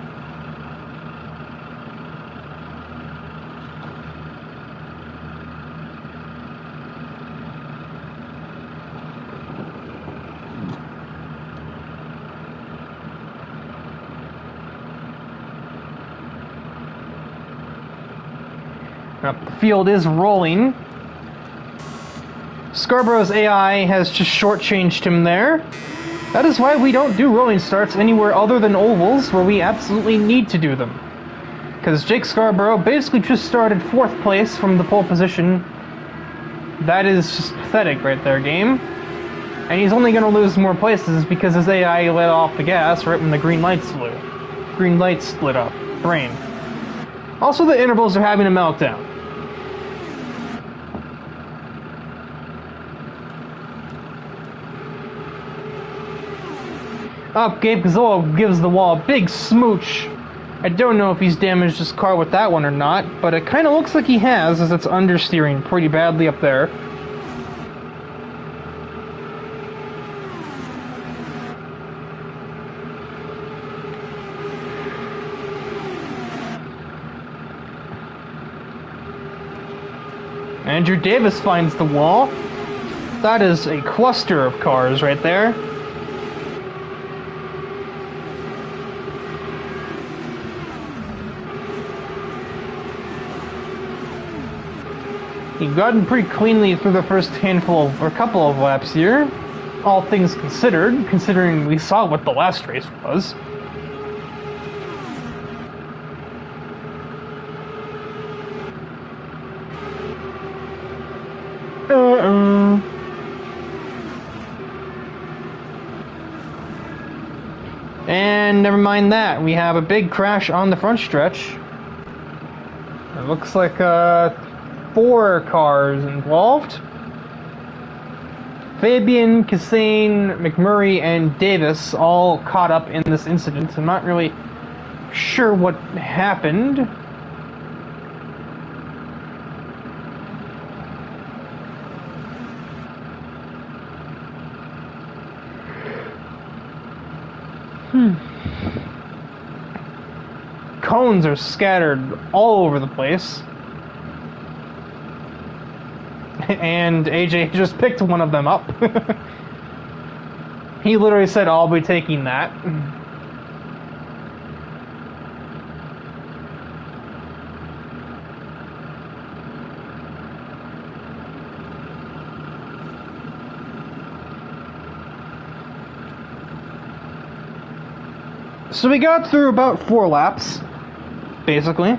[SPEAKER 1] The field is rolling. Scarborough's AI has just shortchanged him there. That is why we don't do rolling starts anywhere other than ovals, where we absolutely need to do them. Because Jake Scarborough basically just started 4th place from the pole position. That is just pathetic right there, game. And he's only going to lose more places because his AI let off the gas right when the green lights flew. Green lights lit up. Rain. Also, the intervals are having a meltdown. Up, Gabe Cazzola gives the wall a big smooch. I don't know if he's damaged his car with that one or not, but it kind of looks like he has, as it's understeering pretty badly up there. Andrew Davis finds the wall. That is a cluster of cars right there. You've gotten pretty cleanly through the first handful of, or couple of laps here. All things considered, considering we saw what the last race was. And never mind that, we have a big crash on the front stretch. It looks like 4 cars involved. Fabian, Kassane, McMurray, and Davis all caught up in this incident. I'm not really sure what happened. Cones are scattered all over the place. And AJ just picked one of them up. He literally said, I'll be taking that. So we got through about 4 laps, basically.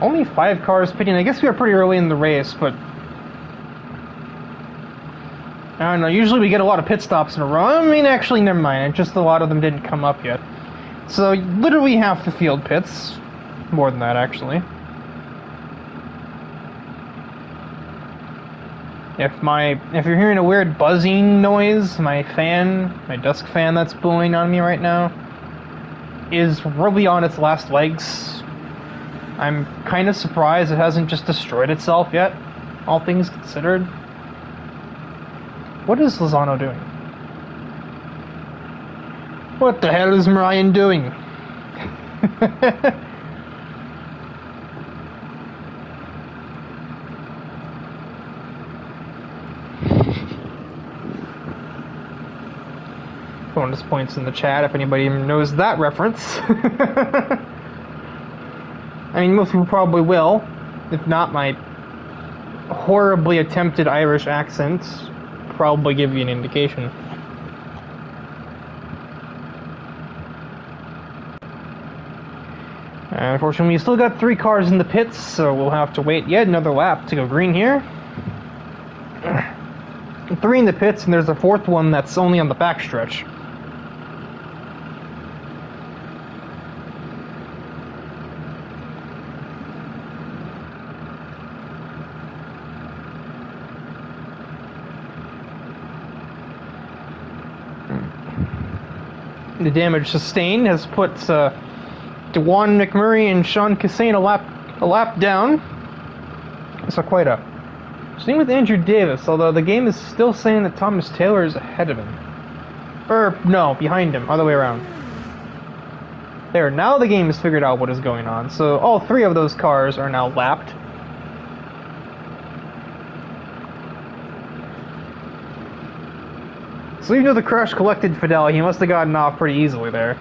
[SPEAKER 1] Only 5 cars pitting. I guess we were pretty early in the race, but I don't know. Usually we get a lot of pit stops in a row. I mean, actually, never mind. Just a lot of them didn't come up yet. So literally half the field pits. More than that, actually. If you're hearing a weird buzzing noise, my desk fan that's blowing on me right now, is really on its last legs. I'm kind of surprised it hasn't just destroyed itself yet, all things considered. What is Lozano doing? What the hell is Marion doing? Bonus points in the chat if anybody knows that reference. I mean, most people probably will. If not, my horribly attempted Irish accent probably give you an indication. Unfortunately, we still got 3 cars in the pits, so we'll have to wait yet another lap to go green here. 3 in the pits, and there's a 4th one that's only on the backstretch. The damage sustained has put DeJuan McMurray and Sean Cassane a lap down. So quite up. Same with Andrew Davis, although the game is still saying that Thomas Taylor is ahead of him. Or, no, behind him, other way around. There, now the game has figured out what is going on, so all 3 of those cars are now lapped. So even though the crash collected Fidel, he must have gotten off pretty easily there.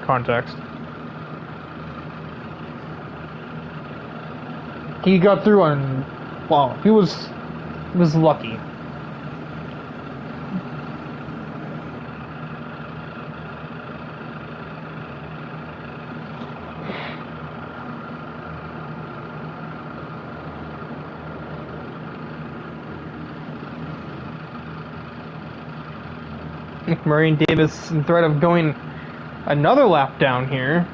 [SPEAKER 1] Context. He got through on... Wow, he was lucky. McMurray and Davis in threat of going another lap down here.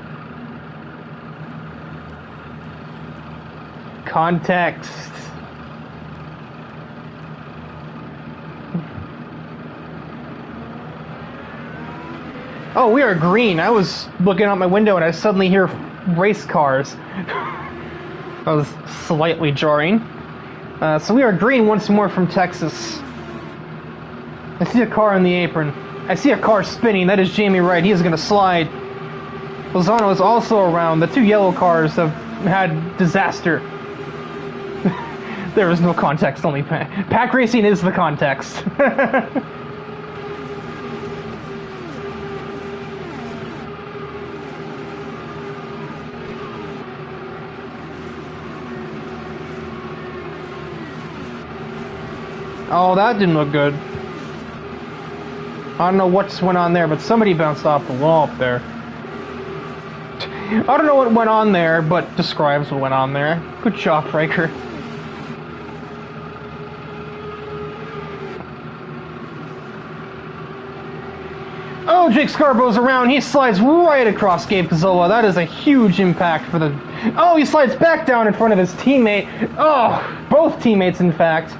[SPEAKER 1] Context. Oh, we are green. I was looking out my window and I suddenly hear race cars. That was slightly jarring. So we are green once more from Texas. I see a car on the apron. I see a car spinning. That is Jamie Wright. He is going to slide. Lozano is also around. The 2 yellow cars have had disaster. There is no context, only pack racing is the context. Oh, that didn't look good. I don't know what went on there, but somebody bounced off the wall up there. I don't know what went on there, but describes what went on there. Good job, Riker. Oh, Jake Scarborough's around. He slides right across Gabe Cazzola. That is a huge impact for the... Oh, he slides back down in front of his teammate. Oh, both teammates, in fact.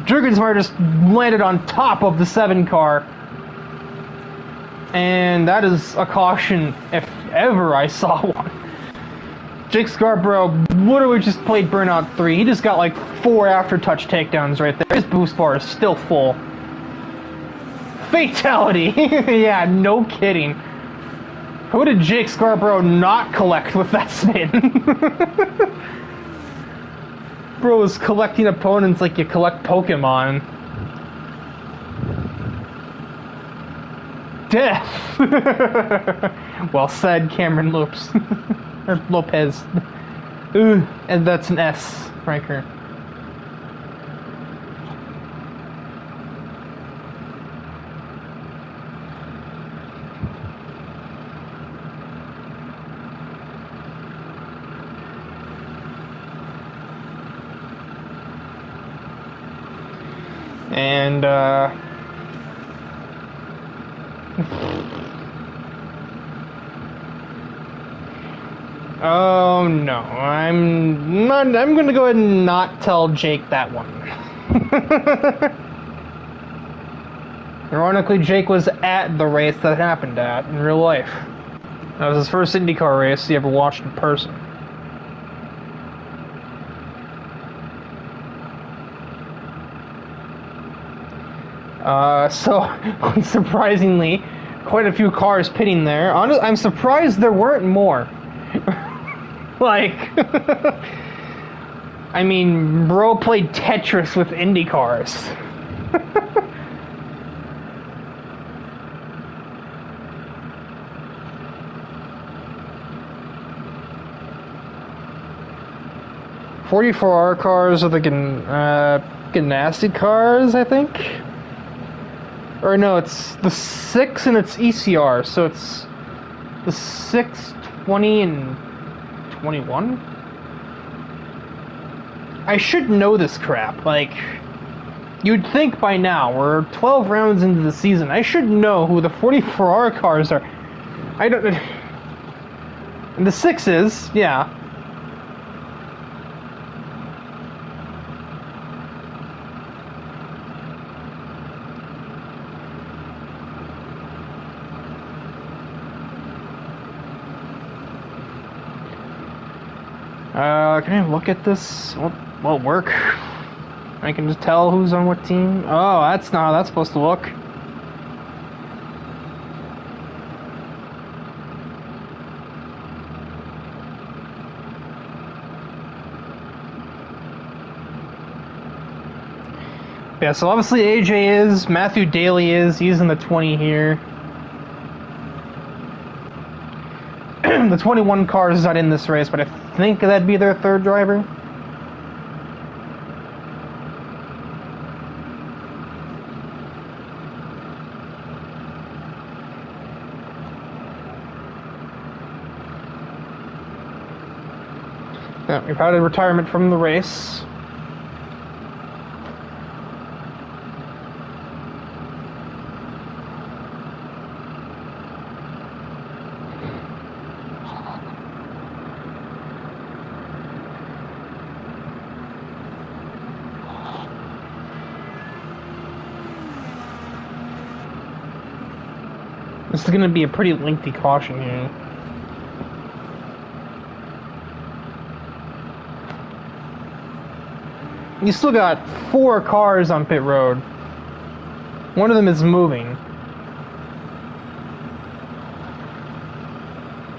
[SPEAKER 1] Jurgensmeyer just landed on top of the 7 car. And that is a caution if ever I saw one. Jake Scarborough literally just played Burnout 3. He just got like 4 after-touch takedowns right there. His boost bar is still full. Fatality! Yeah, no kidding. Who did Jake Scarborough not collect with that spin? Bro is collecting opponents like you collect Pokemon. Death! Well said, Cameron Lopes. Or Lopez. Ooh, and that's an S, Riker. And, oh no, I'm gonna go ahead and not tell Jake that one. Ironically, Jake was at the race that happened at in real life. That was his first IndyCar race he ever watched in person. So, unsurprisingly, quite a few cars pitting there. I'm surprised there weren't more. Like, I mean, bro played Tetris with Indy cars. .44R cars are the Ganassi cars, I think. Or no, it's the 6 and it's ECR, so it's the 6, 20, and 21? I should know this crap. Like, you'd think by now, we're 12 rounds into the season, I should know who the 44R cars are. I don't... And the 6s, yeah. Can I look at this? Will it work? I can just tell who's on what team? Oh, that's not how that's supposed to look. Yeah, so obviously AJ is, Matthew Daly is, he's in the 20 here. The 21 car is not in this race, but I think that'd be their third driver. Yeah, we've had a retirement from the race. This is going to be a pretty lengthy caution here. You still got 4 cars on pit road. One of them is moving.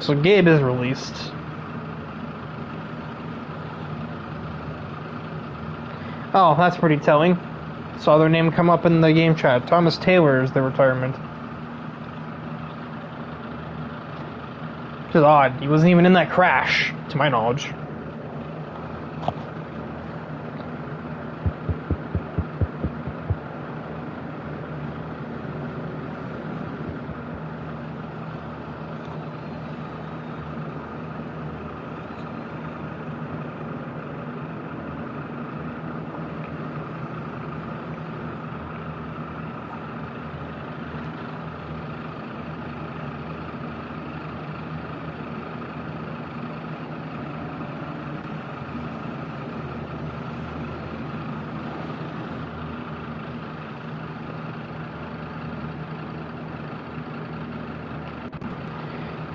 [SPEAKER 1] So Gabe is released. Oh, that's pretty telling. Saw their name come up in the game chat. Thomas Taylor is the retirement. Which is odd. He wasn't even in that crash, to my knowledge.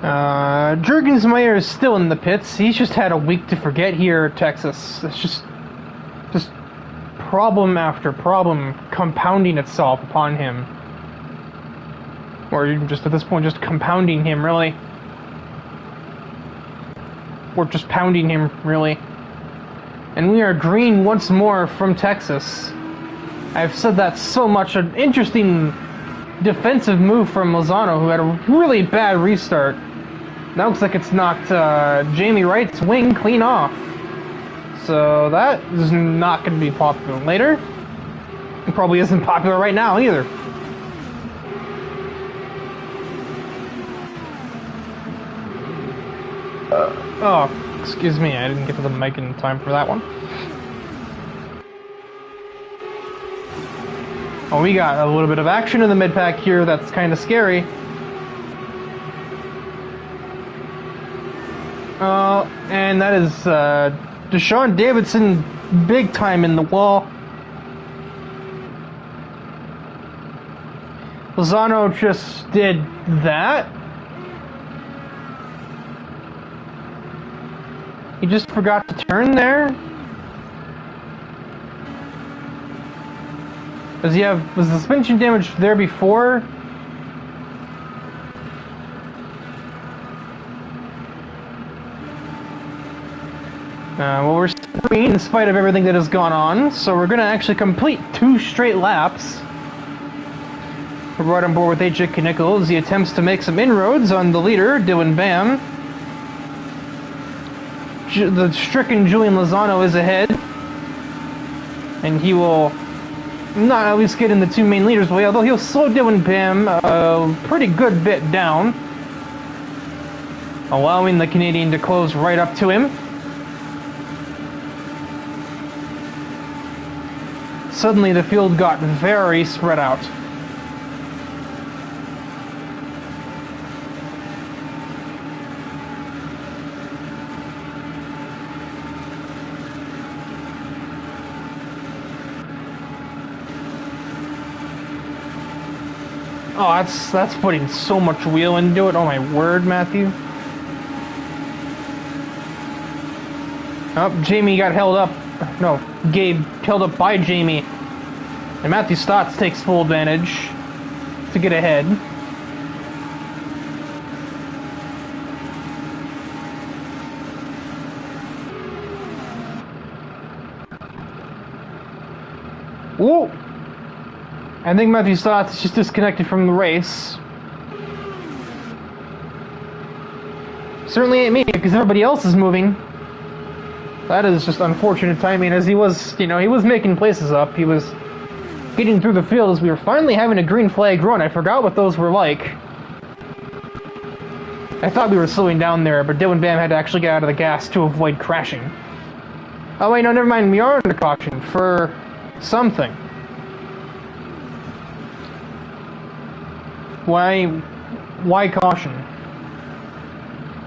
[SPEAKER 1] Jurgensmeyer is still in the pits. He's just had a week to forget here at Texas. It's just problem after problem compounding itself upon him. Or even just at this point, just compounding him, really. Or just pounding him, really. And we are green once more from Texas. I've said that so much. An interesting defensive move from Lozano, who had a really bad restart. Now looks like it's knocked Jamie Wright's wing clean off. So that is not going to be popular later. It probably isn't popular right now either. Oh, excuse me, I didn't get to the mic in time for that one. Oh, we got a little bit of action in the mid-pack here that's kind of scary. And that is Deshaun Davidson big time in the wall. Lozano just did that. He just forgot to turn there. Was the suspension damage there before? Well, we're green in spite of everything that has gone on, so we're going to actually complete 2 straight laps. We're right on board with AJ Knickel as he attempts to make some inroads on the leader, Dylan Bam. The stricken Julian Lozano is ahead, and he will not at least get in the 2 main leaders' way, although he'll slow Dylan Bam a pretty good bit down, allowing the Canadian to close right up to him. Suddenly the field got very spread out. Oh, that's putting so much wheel into it. Oh my word, Matthew. Oh, Jamie got held up. No, Gabe held up by Jamie. And Matthew Stotts takes full advantage to get ahead. Whoa! I think Matthew Stotts is just disconnected from the race. Certainly ain't me, because everybody else is moving. That is just unfortunate timing, as he was, he was making places up. He was getting through the field as we were finally having a green flag run. I forgot what those were like. I thought we were slowing down there, but Dylan Bam had to actually get out of the gas to avoid crashing. Oh wait, no, never mind. We are under caution for something. Why caution?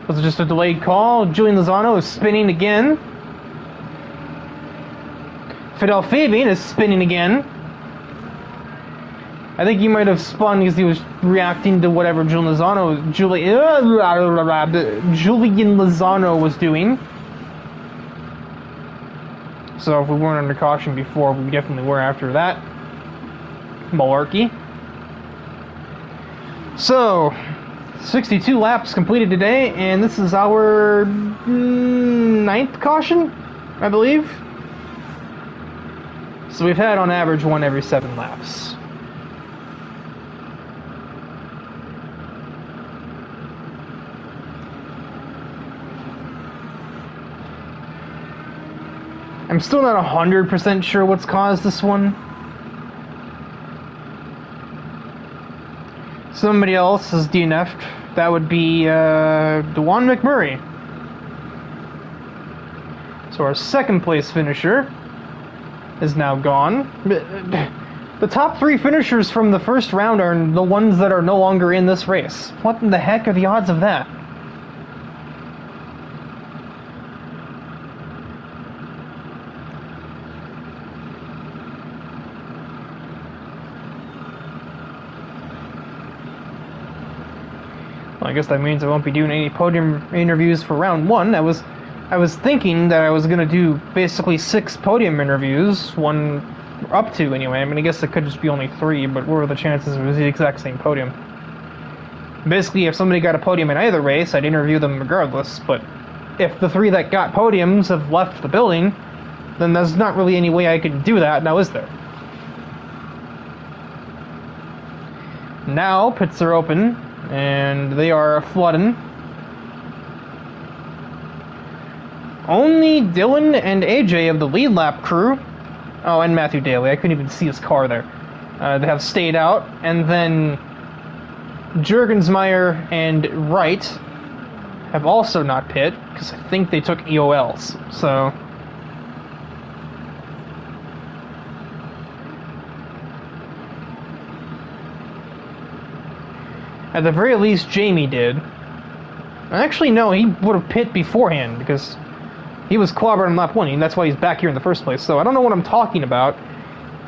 [SPEAKER 1] Was it just a delayed call? Julian Lozano is spinning again. Fidel Fabian is spinning again. I think he might have spun because he was reacting to whatever Julian Lozano was doing. So if we weren't under caution before, we definitely were after that malarkey. So, 62 laps completed today, and this is our 9th caution, I believe. So we've had on average one every 7 laps. I'm still not 100% sure what's caused this one. Somebody else is DNF'd. That would be Dewan McMurray. So our 2nd place finisher is now gone. The top 3 finishers from the first round are the ones that are no longer in this race. What in the heck are the odds of that? Well, I guess that means I won't be doing any podium interviews for round 1. I was thinking that I was going to do basically 6 podium interviews, one up to anyway. I mean, I guess it could just be only 3, but what were the chances it was the exact same podium? Basically, if somebody got a podium in either race, I'd interview them regardless, but if the 3 that got podiums have left the building, then there's not really any way I could do that, now is there? Now, pits are open, and they are flooding. Only Dylan and AJ of the lead lap crew, oh, and Matthew Daly, I couldn't even see his car there, they have stayed out, and then Juergensmeyer and Wright have also not pit, because I think they took EOLs, so... At the very least, Jamie did. Actually, no, he would have pit beforehand, because he was clobbered on lap 1, and that's why he's back here in the first place, so I don't know what I'm talking about.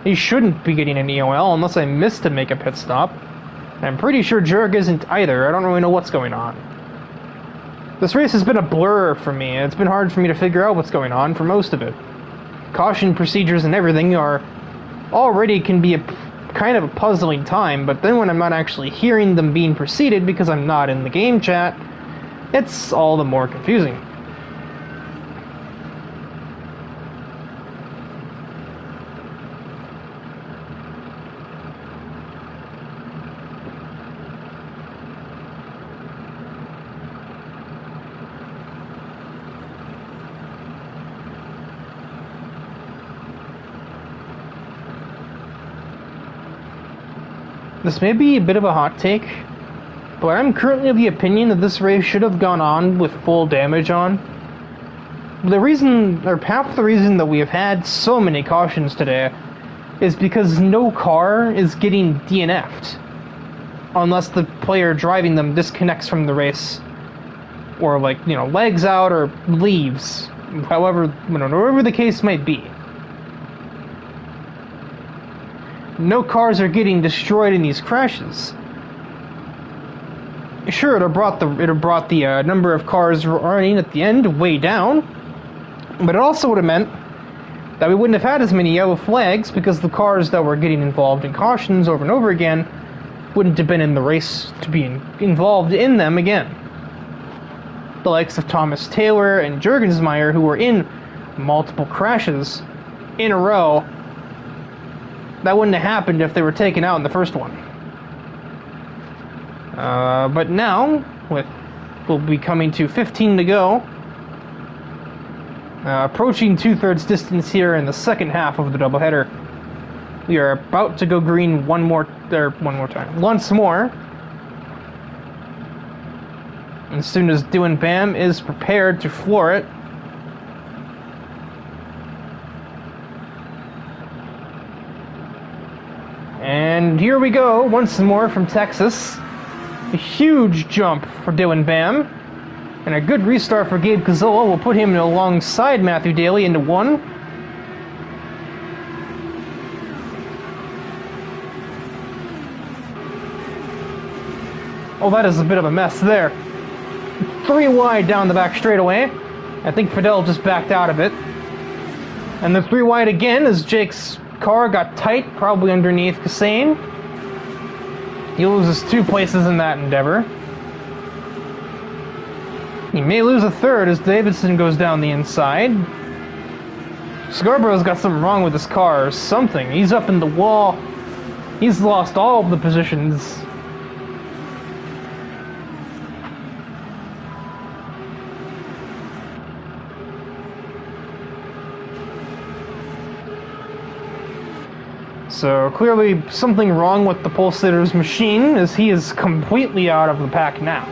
[SPEAKER 1] He shouldn't be getting an EOL unless I missed to make a pit stop. And I'm pretty sure Jurg isn't either. I don't really know what's going on. This race has been a blur for me. It's been hard for me to figure out what's going on for most of it. Caution procedures and everything are already can be a kind of a puzzling time, but then when I'm not actually hearing them being preceded because I'm not in the game chat, it's all the more confusing. This may be a bit of a hot take, but I'm currently of the opinion that this race should have gone on with full damage on. The reason, or half the reason that we have had so many cautions today is because no car is getting DNF'd unless the player driving them disconnects from the race or, like, you know, legs out or leaves, however, whatever the case might be. No cars are getting destroyed in these crashes. Sure, it brought the number of cars running at the end way down, but it also would have meant that we wouldn't have had as many yellow flags because the cars that were getting involved in cautions over and over again wouldn't have been in the race to be involved in them again. The likes of Thomas Taylor and Juergensmeyer, who were in multiple crashes in a row, that wouldn't have happened if they were taken out in the first one. But now, we'll be coming to 15 to go. Approaching 2/3 distance here in the second half of the doubleheader. We are about to go green once more. As soon as DIVEBOMB is prepared to floor it. And here we go, once more from Texas. A huge jump for DIVEBOMB. And a good restart for Gabe Cazzola will put him alongside Matthew Daly into 1. Oh, that is a bit of a mess there. 3 wide down the back straightaway. I think Fidel just backed out of it. And then 3 wide again as Jake's car got tight, probably underneath Kassane. He loses 2 places in that endeavor. He may lose a 3rd as Davidson goes down the inside. Scarborough's got something wrong with his car or something. He's up in the wall. He's lost all of the positions. So clearly something wrong with the Pulsator's machine, as he is completely out of the pack now.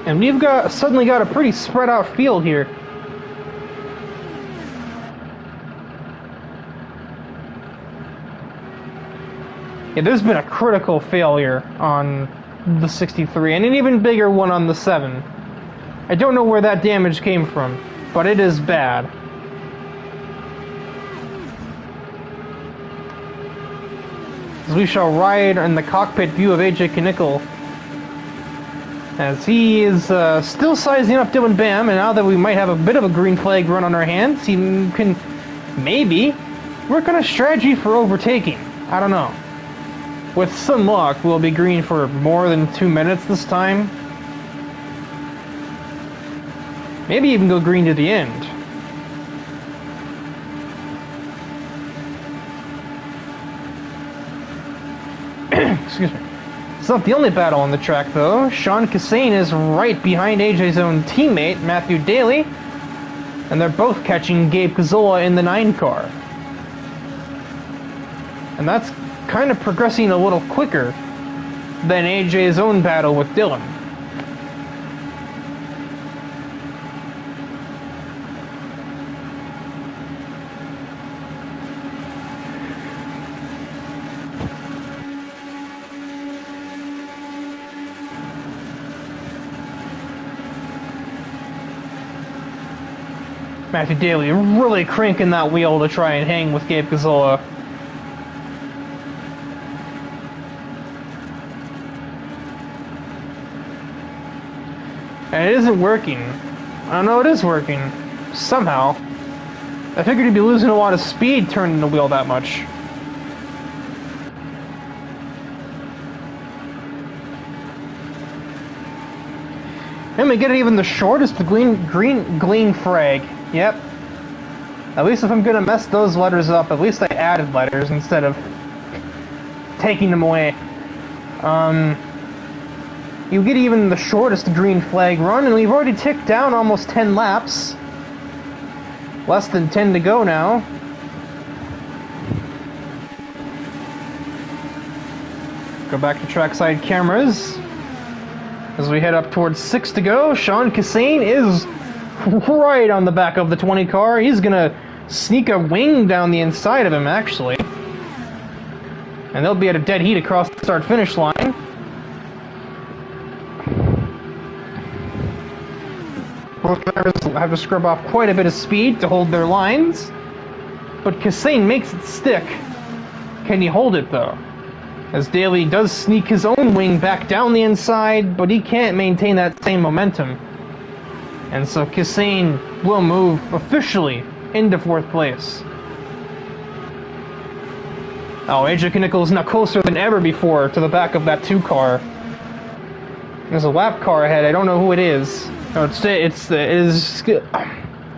[SPEAKER 1] And we've suddenly got a pretty spread out field here. Yeah, there's been a critical failure on the 63, and an even bigger one on the 7. I don't know where that damage came from, but it is bad. as we shall ride in the cockpit view of AJ Knickel, as he is still sizing up Dylan Bam, and now that we might have a bit of a green flag run on our hands, he can maybe work on a strategy for overtaking. I don't know. With some luck, we'll be green for more than 2 minutes this time. Maybe even go green to the end. Excuse me. It's not the only battle on the track, though. Sean Cassane is right behind AJ's own teammate, Matthew Daly, and they're both catching Gabe Cazzola in the 9 car. And that's kind of progressing a little quicker than AJ's own battle with Dylan. Matthew Daly really cranking that wheel to try and hang with Gabe Cazzola. And it isn't working. I know it is working. Somehow. I figured he'd be losing a lot of speed turning the wheel that much. And we get even the shortest green frag. Yep. At least if I'm gonna mess those letters up, at least I added letters instead of taking them away. You get even the shortest green flag run, and we've already ticked down almost 10 laps. Less than 10 to go now. Go back to trackside cameras. As we head up towards 6 to go, Sean Cassane is right on the back of the 20 car. He's gonna sneak a wing down the inside of him, actually. And they'll be at a dead heat across the start-finish line. Both drivers have to scrub off quite a bit of speed to hold their lines. But Cassane makes it stick. Can he hold it, though? As Daly does sneak his own wing back down the inside, but he can't maintain that same momentum. And so Cassane will move officially into 4th place. Oh, AJ Knickel is now closer than ever before to the back of that 2 car. There's a lap car ahead. I don't know who it is. No, it is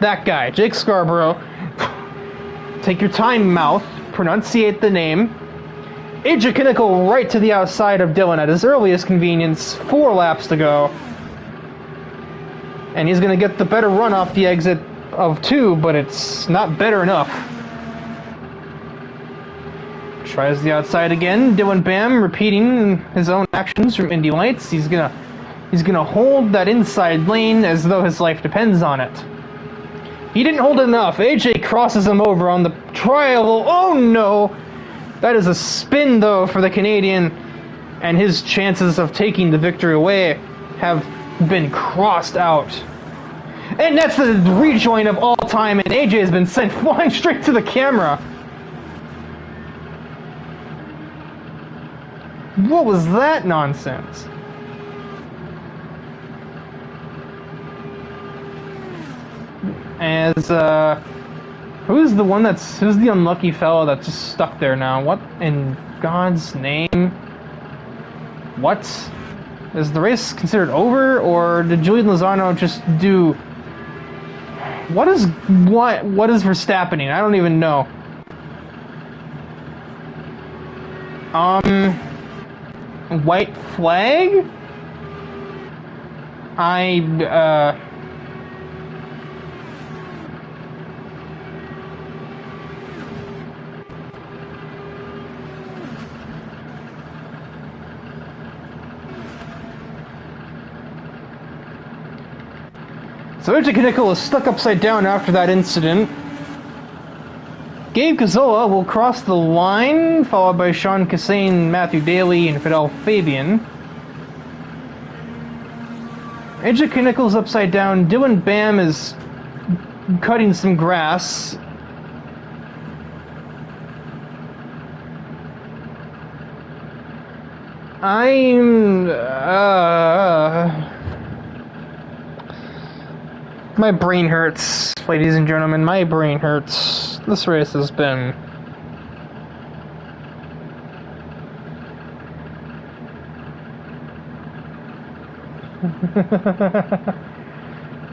[SPEAKER 1] that guy, Jake Scarborough. Take your time, mouth. Pronunciate the name. AJ Knickel right to the outside of Dylan at his earliest convenience. 4 laps to go. And he's going to get the better run off the exit of 2, but it's not better enough. Tries the outside again. Dylan Bam repeating his own actions from Indy Lights. He's gonna hold that inside lane as though his life depends on it. He didn't hold it enough. AJ crosses him over on the trial. Oh no! That is a spin though for the Canadian, and his chances of taking the victory away have been crossed out. And that's the rejoin of all time, and AJ has been sent flying straight to the camera. What was that nonsense? As, who's the unlucky fellow that's just stuck there now? What in God's name? What? Is the race considered over, or did Julian Lozano just do... What is Verstappening? I don't even know. White flag? So AJ Knickel is stuck upside down after that incident. Gabe Cazzola will cross the line, followed by Sean Cassane, Matthew Daly, and Fidel Fabian. AJ Knickel's upside down. Dylan Bam is cutting some grass. I'm... my brain hurts, ladies and gentlemen. My brain hurts. This race has been...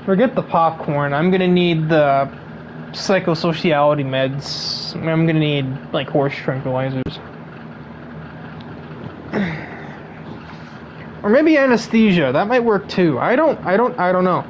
[SPEAKER 1] Forget the popcorn. I'm gonna need the psychosociality meds. I'm gonna need, like, horse tranquilizers. Or maybe anesthesia. That might work too. I don't know.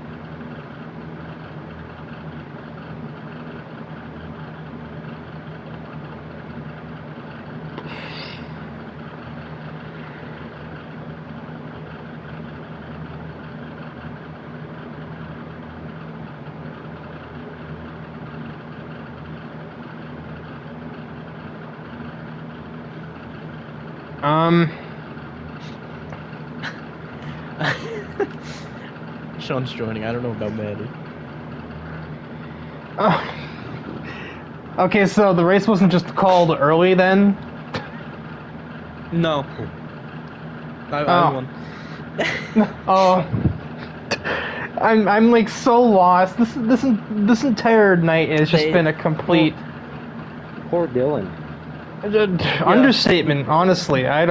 [SPEAKER 2] Sean's joining. I don't know about Maddie.
[SPEAKER 1] Okay, so the race wasn't just called early then?
[SPEAKER 2] No. I won.
[SPEAKER 1] Oh. I'm like so lost. This entire night has just been a complete
[SPEAKER 3] Poor Dylan.
[SPEAKER 1] understatement, honestly. I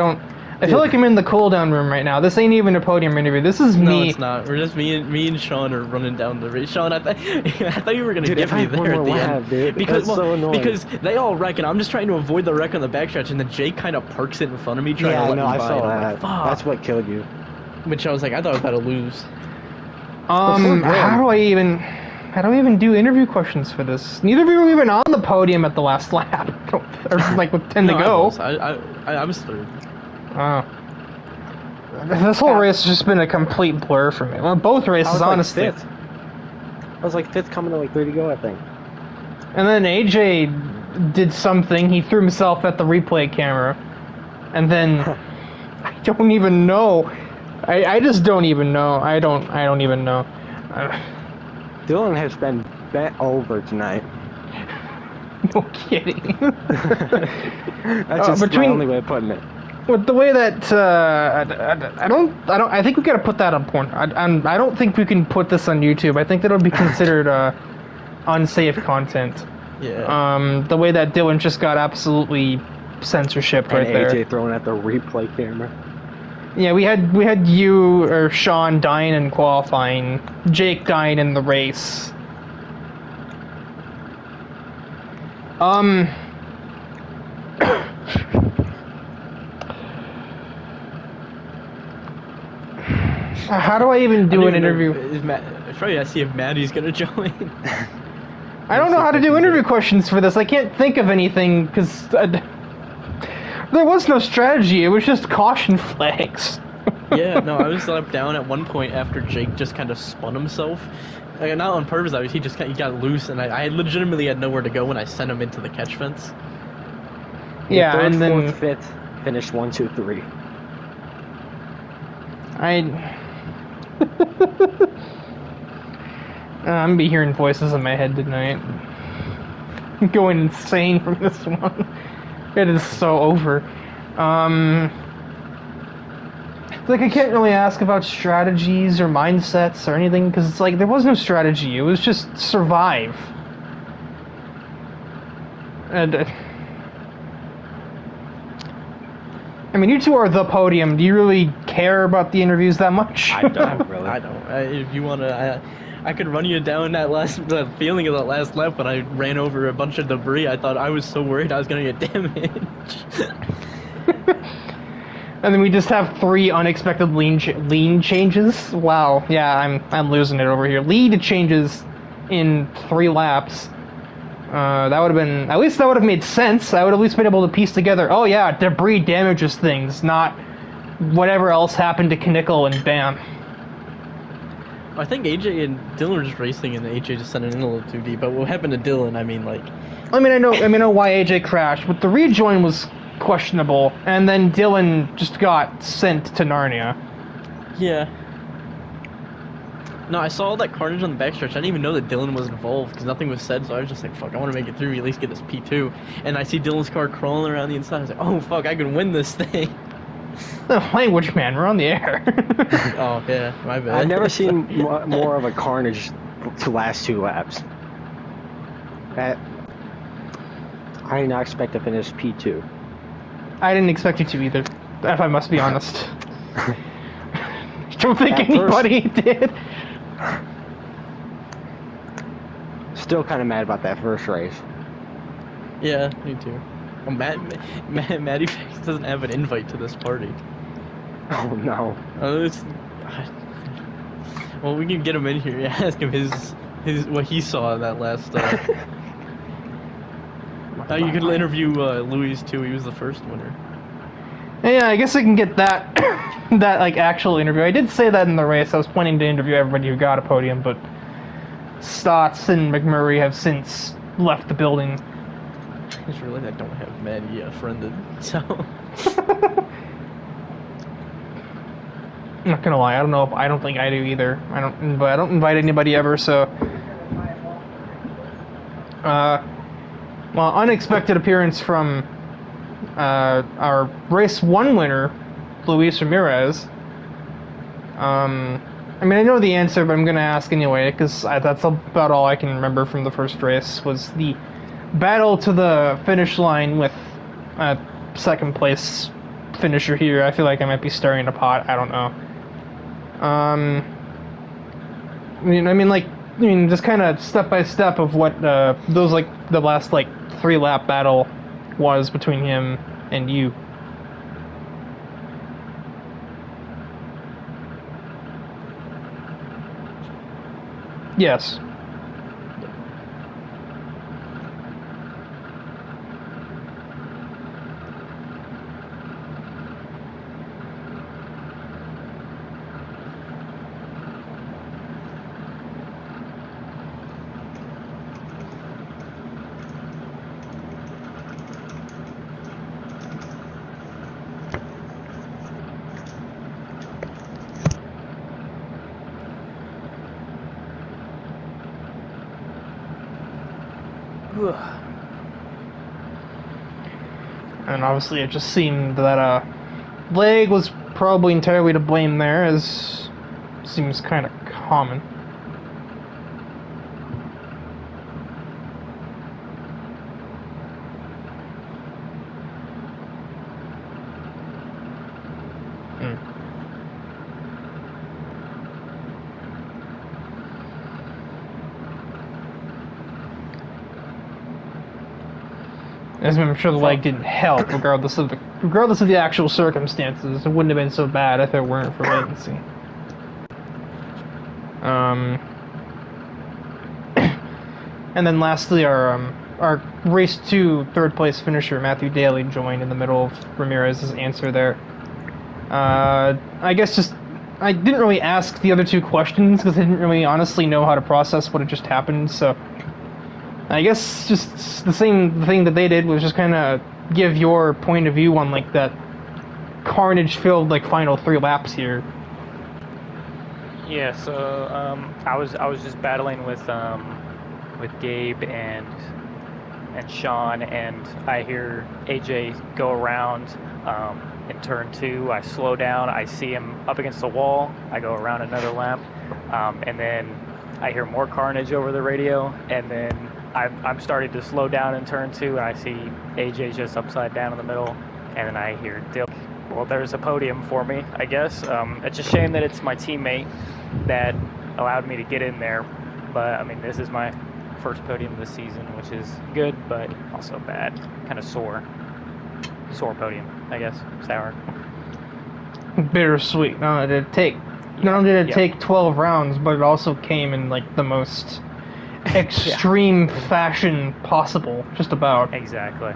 [SPEAKER 1] feel like I'm in the cool-down room right now. This ain't even a podium interview. This is me.
[SPEAKER 2] No, it's not. We're just me and Sean are running down the race. Sean, I thought you were gonna get me there at the end.
[SPEAKER 3] Dude,
[SPEAKER 2] because
[SPEAKER 3] so annoying.
[SPEAKER 2] because they all wreck and I'm just trying to avoid the wreck on the backstretch, and then Jake kind of parks it in front of me trying to let me by.
[SPEAKER 3] I saw that.
[SPEAKER 2] Like, fuck.
[SPEAKER 3] That's what killed you.
[SPEAKER 2] Which I was like, I thought I was about to lose.
[SPEAKER 1] How do I even do interview questions for this? Neither of you were even on the podium at the last lap. Or like with 10 to go.
[SPEAKER 2] I was third.
[SPEAKER 1] Oh. This whole race has just been a complete blur for me. Well, both races, honestly.
[SPEAKER 3] Fifth. I was like fifth coming to like 3 to go, I think.
[SPEAKER 1] And then AJ did something. He threw himself at the replay camera. And then I don't even know. I just don't even know. I don't even know.
[SPEAKER 3] Dylan has been bent over tonight.
[SPEAKER 1] No kidding.
[SPEAKER 3] That's just my only way of putting it.
[SPEAKER 1] With the way that I think we gotta put that on porn. I don't think we can put this on YouTube. I think that'll be considered unsafe content.
[SPEAKER 2] Yeah.
[SPEAKER 1] The way that Dylan just got absolutely censorship right there.
[SPEAKER 3] And AJ throwing at the replay camera.
[SPEAKER 1] Yeah, we had you or Sean dying in qualifying, Jake dying in the race. How do I even do an interview?
[SPEAKER 2] Probably I see if Maddie's gonna join.
[SPEAKER 1] I don't know how to do interview questions for this. I can't think of anything because there was no strategy. It was just caution flags.
[SPEAKER 2] Yeah, no, I was left down at one point after Jake just kind of spun himself. Like, not on purpose, he got loose, and I legitimately had nowhere to go when I sent him into the catch fence.
[SPEAKER 1] Yeah,
[SPEAKER 3] third,
[SPEAKER 1] and then
[SPEAKER 3] fourth, fifth, finished 1, 2, 3.
[SPEAKER 1] I'm gonna be hearing voices in my head tonight. I'm going insane from this one. It is so over. Like, I can't really ask about strategies or mindsets or anything, because it's like, there was no strategy. It was just survive. And, I mean, you two are the podium. Do you really care about the interviews that much?
[SPEAKER 3] I don't really.
[SPEAKER 2] I don't. If you want to, I could run you down the feeling of that last lap when I ran over a bunch of debris. I thought I was so worried I was going to get damaged.
[SPEAKER 1] And then we just have 3 unexpected lean changes. Wow, yeah, I'm losing it over here. Lead changes in 3 laps. That would have been, at least that would have made sense. I would have at least been able to piece together, oh yeah, debris damages things, not whatever else happened to Knickel and bam.
[SPEAKER 2] I think AJ and Dylan were just racing and AJ just sent it in a little too deep. But what happened to Dylan? I mean, like,
[SPEAKER 1] I know why AJ crashed, but the rejoin was questionable, and then Dylan just got sent to Narnia.
[SPEAKER 2] Yeah. No, I saw all that carnage on the backstretch. I didn't even know that Dylan was involved because nothing was said, so I was just like, fuck, I want to make it through, at least get this P2. And I see Dylan's car crawling around the inside. I was like, oh, fuck, I can win this thing.
[SPEAKER 1] Language, man. We're on the air.
[SPEAKER 2] Oh yeah, my bad.
[SPEAKER 3] I've never seen more of a carnage to last 2 laps. I did not expect to finish P2.
[SPEAKER 1] I didn't expect you to either, if I must be honest. Don't think
[SPEAKER 3] At
[SPEAKER 1] anybody did.
[SPEAKER 3] Still kind of mad about that first race.
[SPEAKER 2] Yeah, me too. Oh, Matty Fax doesn't have an invite to this party.
[SPEAKER 3] Oh no.
[SPEAKER 2] Well, we can get him in here. Yeah, ask him his what he saw in that last. You could interview Louis too. He was the first winner.
[SPEAKER 1] Yeah, I guess I can get that that like actual interview. I did say that in the race. I was planning to interview everybody who got a podium, but Stotts and McMurray have since left the building.
[SPEAKER 2] I just realized I don't have Maddie friended, so.
[SPEAKER 1] I'm not gonna lie. I don't think I do either. I don't invite anybody ever. So, well, unexpected appearance from our race 1 winner, Luis Ramirez. I mean, I know the answer, but I'm gonna ask anyway because that's about all I can remember from the first race. Was the battle to the finish line with second place finisher here. I feel like I might be stirring a pot. I don't know. I mean, just kind of step by step of what those like the last like 3-lap battle was between him and you. Yes. And obviously it just seemed that leg was probably entirely to blame there, as seems kind of common. As I'm sure the leg didn't help, regardless of the actual circumstances. It wouldn't have been so bad if it weren't for latency. And then lastly, our race 2 third place finisher Matthew Daly joined in the middle of Ramirez's answer there. I guess just I didn't really ask the other 2 questions because I didn't really honestly know how to process what had just happened. So I guess just the same thing that they did was just kind of give your point of view on like that carnage-filled like final 3 laps here.
[SPEAKER 4] Yeah, so I was just battling with Gabe and Sean, and I hear AJ go around in turn 2. I slow down. I see him up against the wall. I go around another lap, and then I hear more carnage over the radio, and then I'm starting to slow down in turn 2, and I see AJ just upside down in the middle, and then I hear Dill. Well, there's a podium for me, I guess. It's a shame that it's my teammate that allowed me to get in there, but I mean, this is my first podium of the season, which is good, but also bad. Kind of sore podium, I guess. Sour.
[SPEAKER 1] Bittersweet. Not only did it take 12 rounds, but it also came in like the most extreme fashion possible, just about.
[SPEAKER 4] Exactly.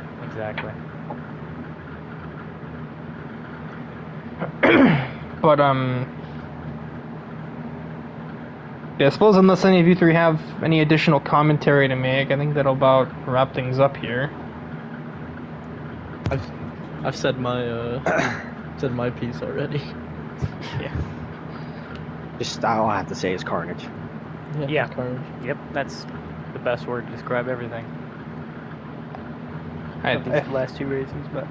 [SPEAKER 1] But yeah, I suppose unless any of you 3 have any additional commentary to make, I think that'll about wrap things up here.
[SPEAKER 2] I've said my said my piece already.
[SPEAKER 4] Yeah.
[SPEAKER 3] Just all I have to say is carnage.
[SPEAKER 4] Yeah.
[SPEAKER 2] Carnage.
[SPEAKER 4] Yep, that's the best word to describe everything. of these last two races, but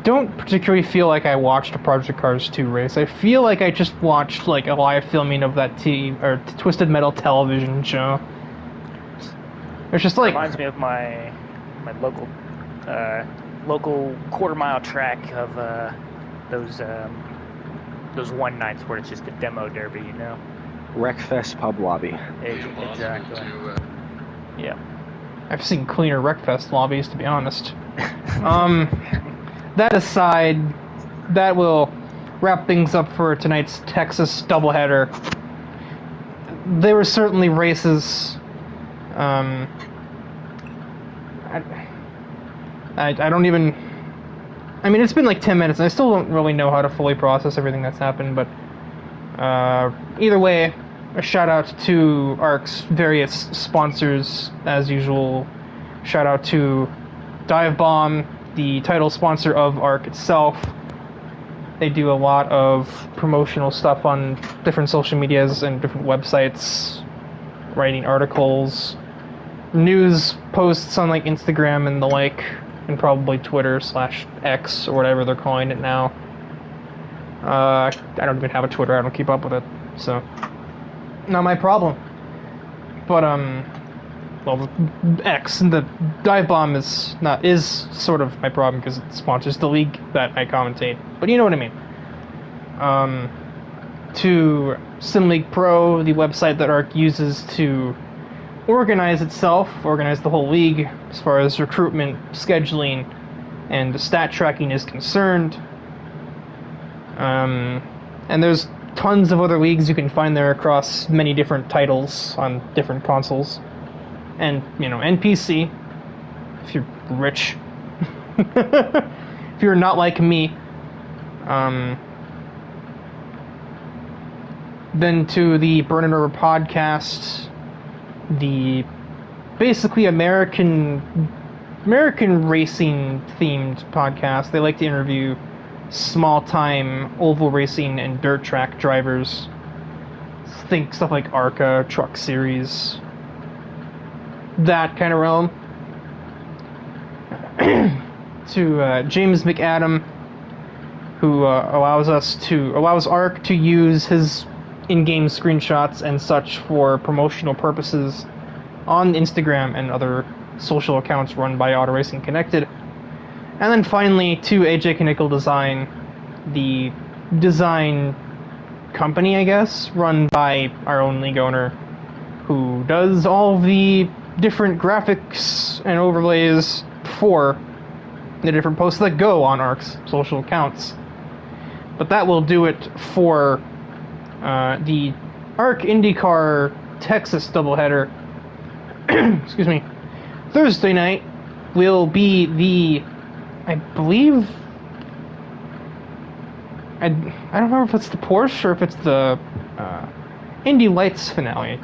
[SPEAKER 1] don't particularly feel like I watched a Project Cars 2 race. I feel like I just watched like a live filming of that Twisted Metal television show. It's just like
[SPEAKER 4] reminds me of my local quarter-mile track of those one nights where it's just a demo derby, you know.
[SPEAKER 3] Wreckfest pub lobby.
[SPEAKER 4] Exactly. Yeah.
[SPEAKER 1] I've seen cleaner Wreckfest lobbies, to be honest. That aside, that will wrap things up for tonight's Texas doubleheader. There were certainly races. I don't even. I mean, it's been like 10 minutes, and I still don't really know how to fully process everything that's happened, but either way, a shout out to ARC's various sponsors, as usual. Shout out to DIVEBOMB, the title sponsor of ARC itself. They do a lot of promotional stuff on different social medias and different websites, writing articles, news posts on like Instagram and the like, and probably Twitter/X or whatever they're calling it now. I don't even have a Twitter. I don't keep up with it, so not my problem. But well, X, the DIVEBOMB is sort of my problem because it sponsors the league that I commentate. But you know what I mean. To SimLeague Pro, the website that ARC uses to organize the whole league as far as recruitment, scheduling, and stat tracking is concerned. And there's tons of other leagues you can find there across many different titles on different consoles. And, you know, NPC, if you're rich. If you're not like me. Then to the Burning Over podcast, the basically American racing themed podcast. They like to interview small-time oval racing and dirt track drivers. Think stuff like ARCA, Truck Series, that kind of realm. To James McAdam, who allows ARC to use his in-game screenshots and such for promotional purposes on Instagram and other social accounts run by AutoRacingConnected. And then finally to AJ Knickel Design, the design company, I guess, run by our own league owner, who does all the different graphics and overlays for the different posts that go on ARC's social accounts. But that will do it for the ARC Indycar Texas doubleheader. Excuse me. Thursday night will be the, I believe, I don't remember if it's the Porsche or if it's the Indy Lights finale.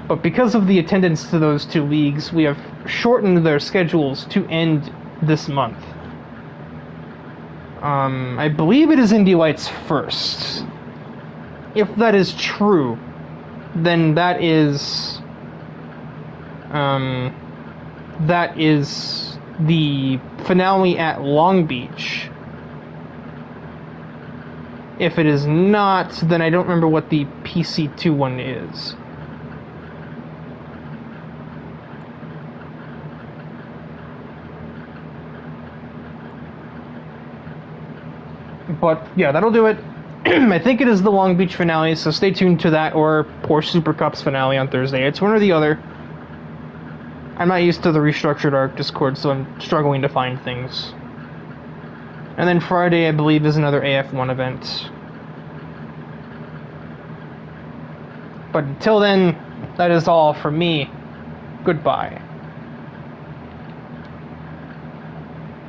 [SPEAKER 1] But because of the attendance to those two leagues, we have shortened their schedules to end this month. I believe it is Indy Lights first. If that is true, then that is the finale at Long Beach. If it is not, then I don't remember what the PC2 one is. But yeah, that'll do it. I think it is the Long Beach finale, so stay tuned to that, or Porsche Super Cups finale on Thursday. It's one or the other. I'm not used to the restructured ARC Discord, so I'm struggling to find things. And then Friday, I believe, is another AF1 event. But until then, that is all from me. Goodbye.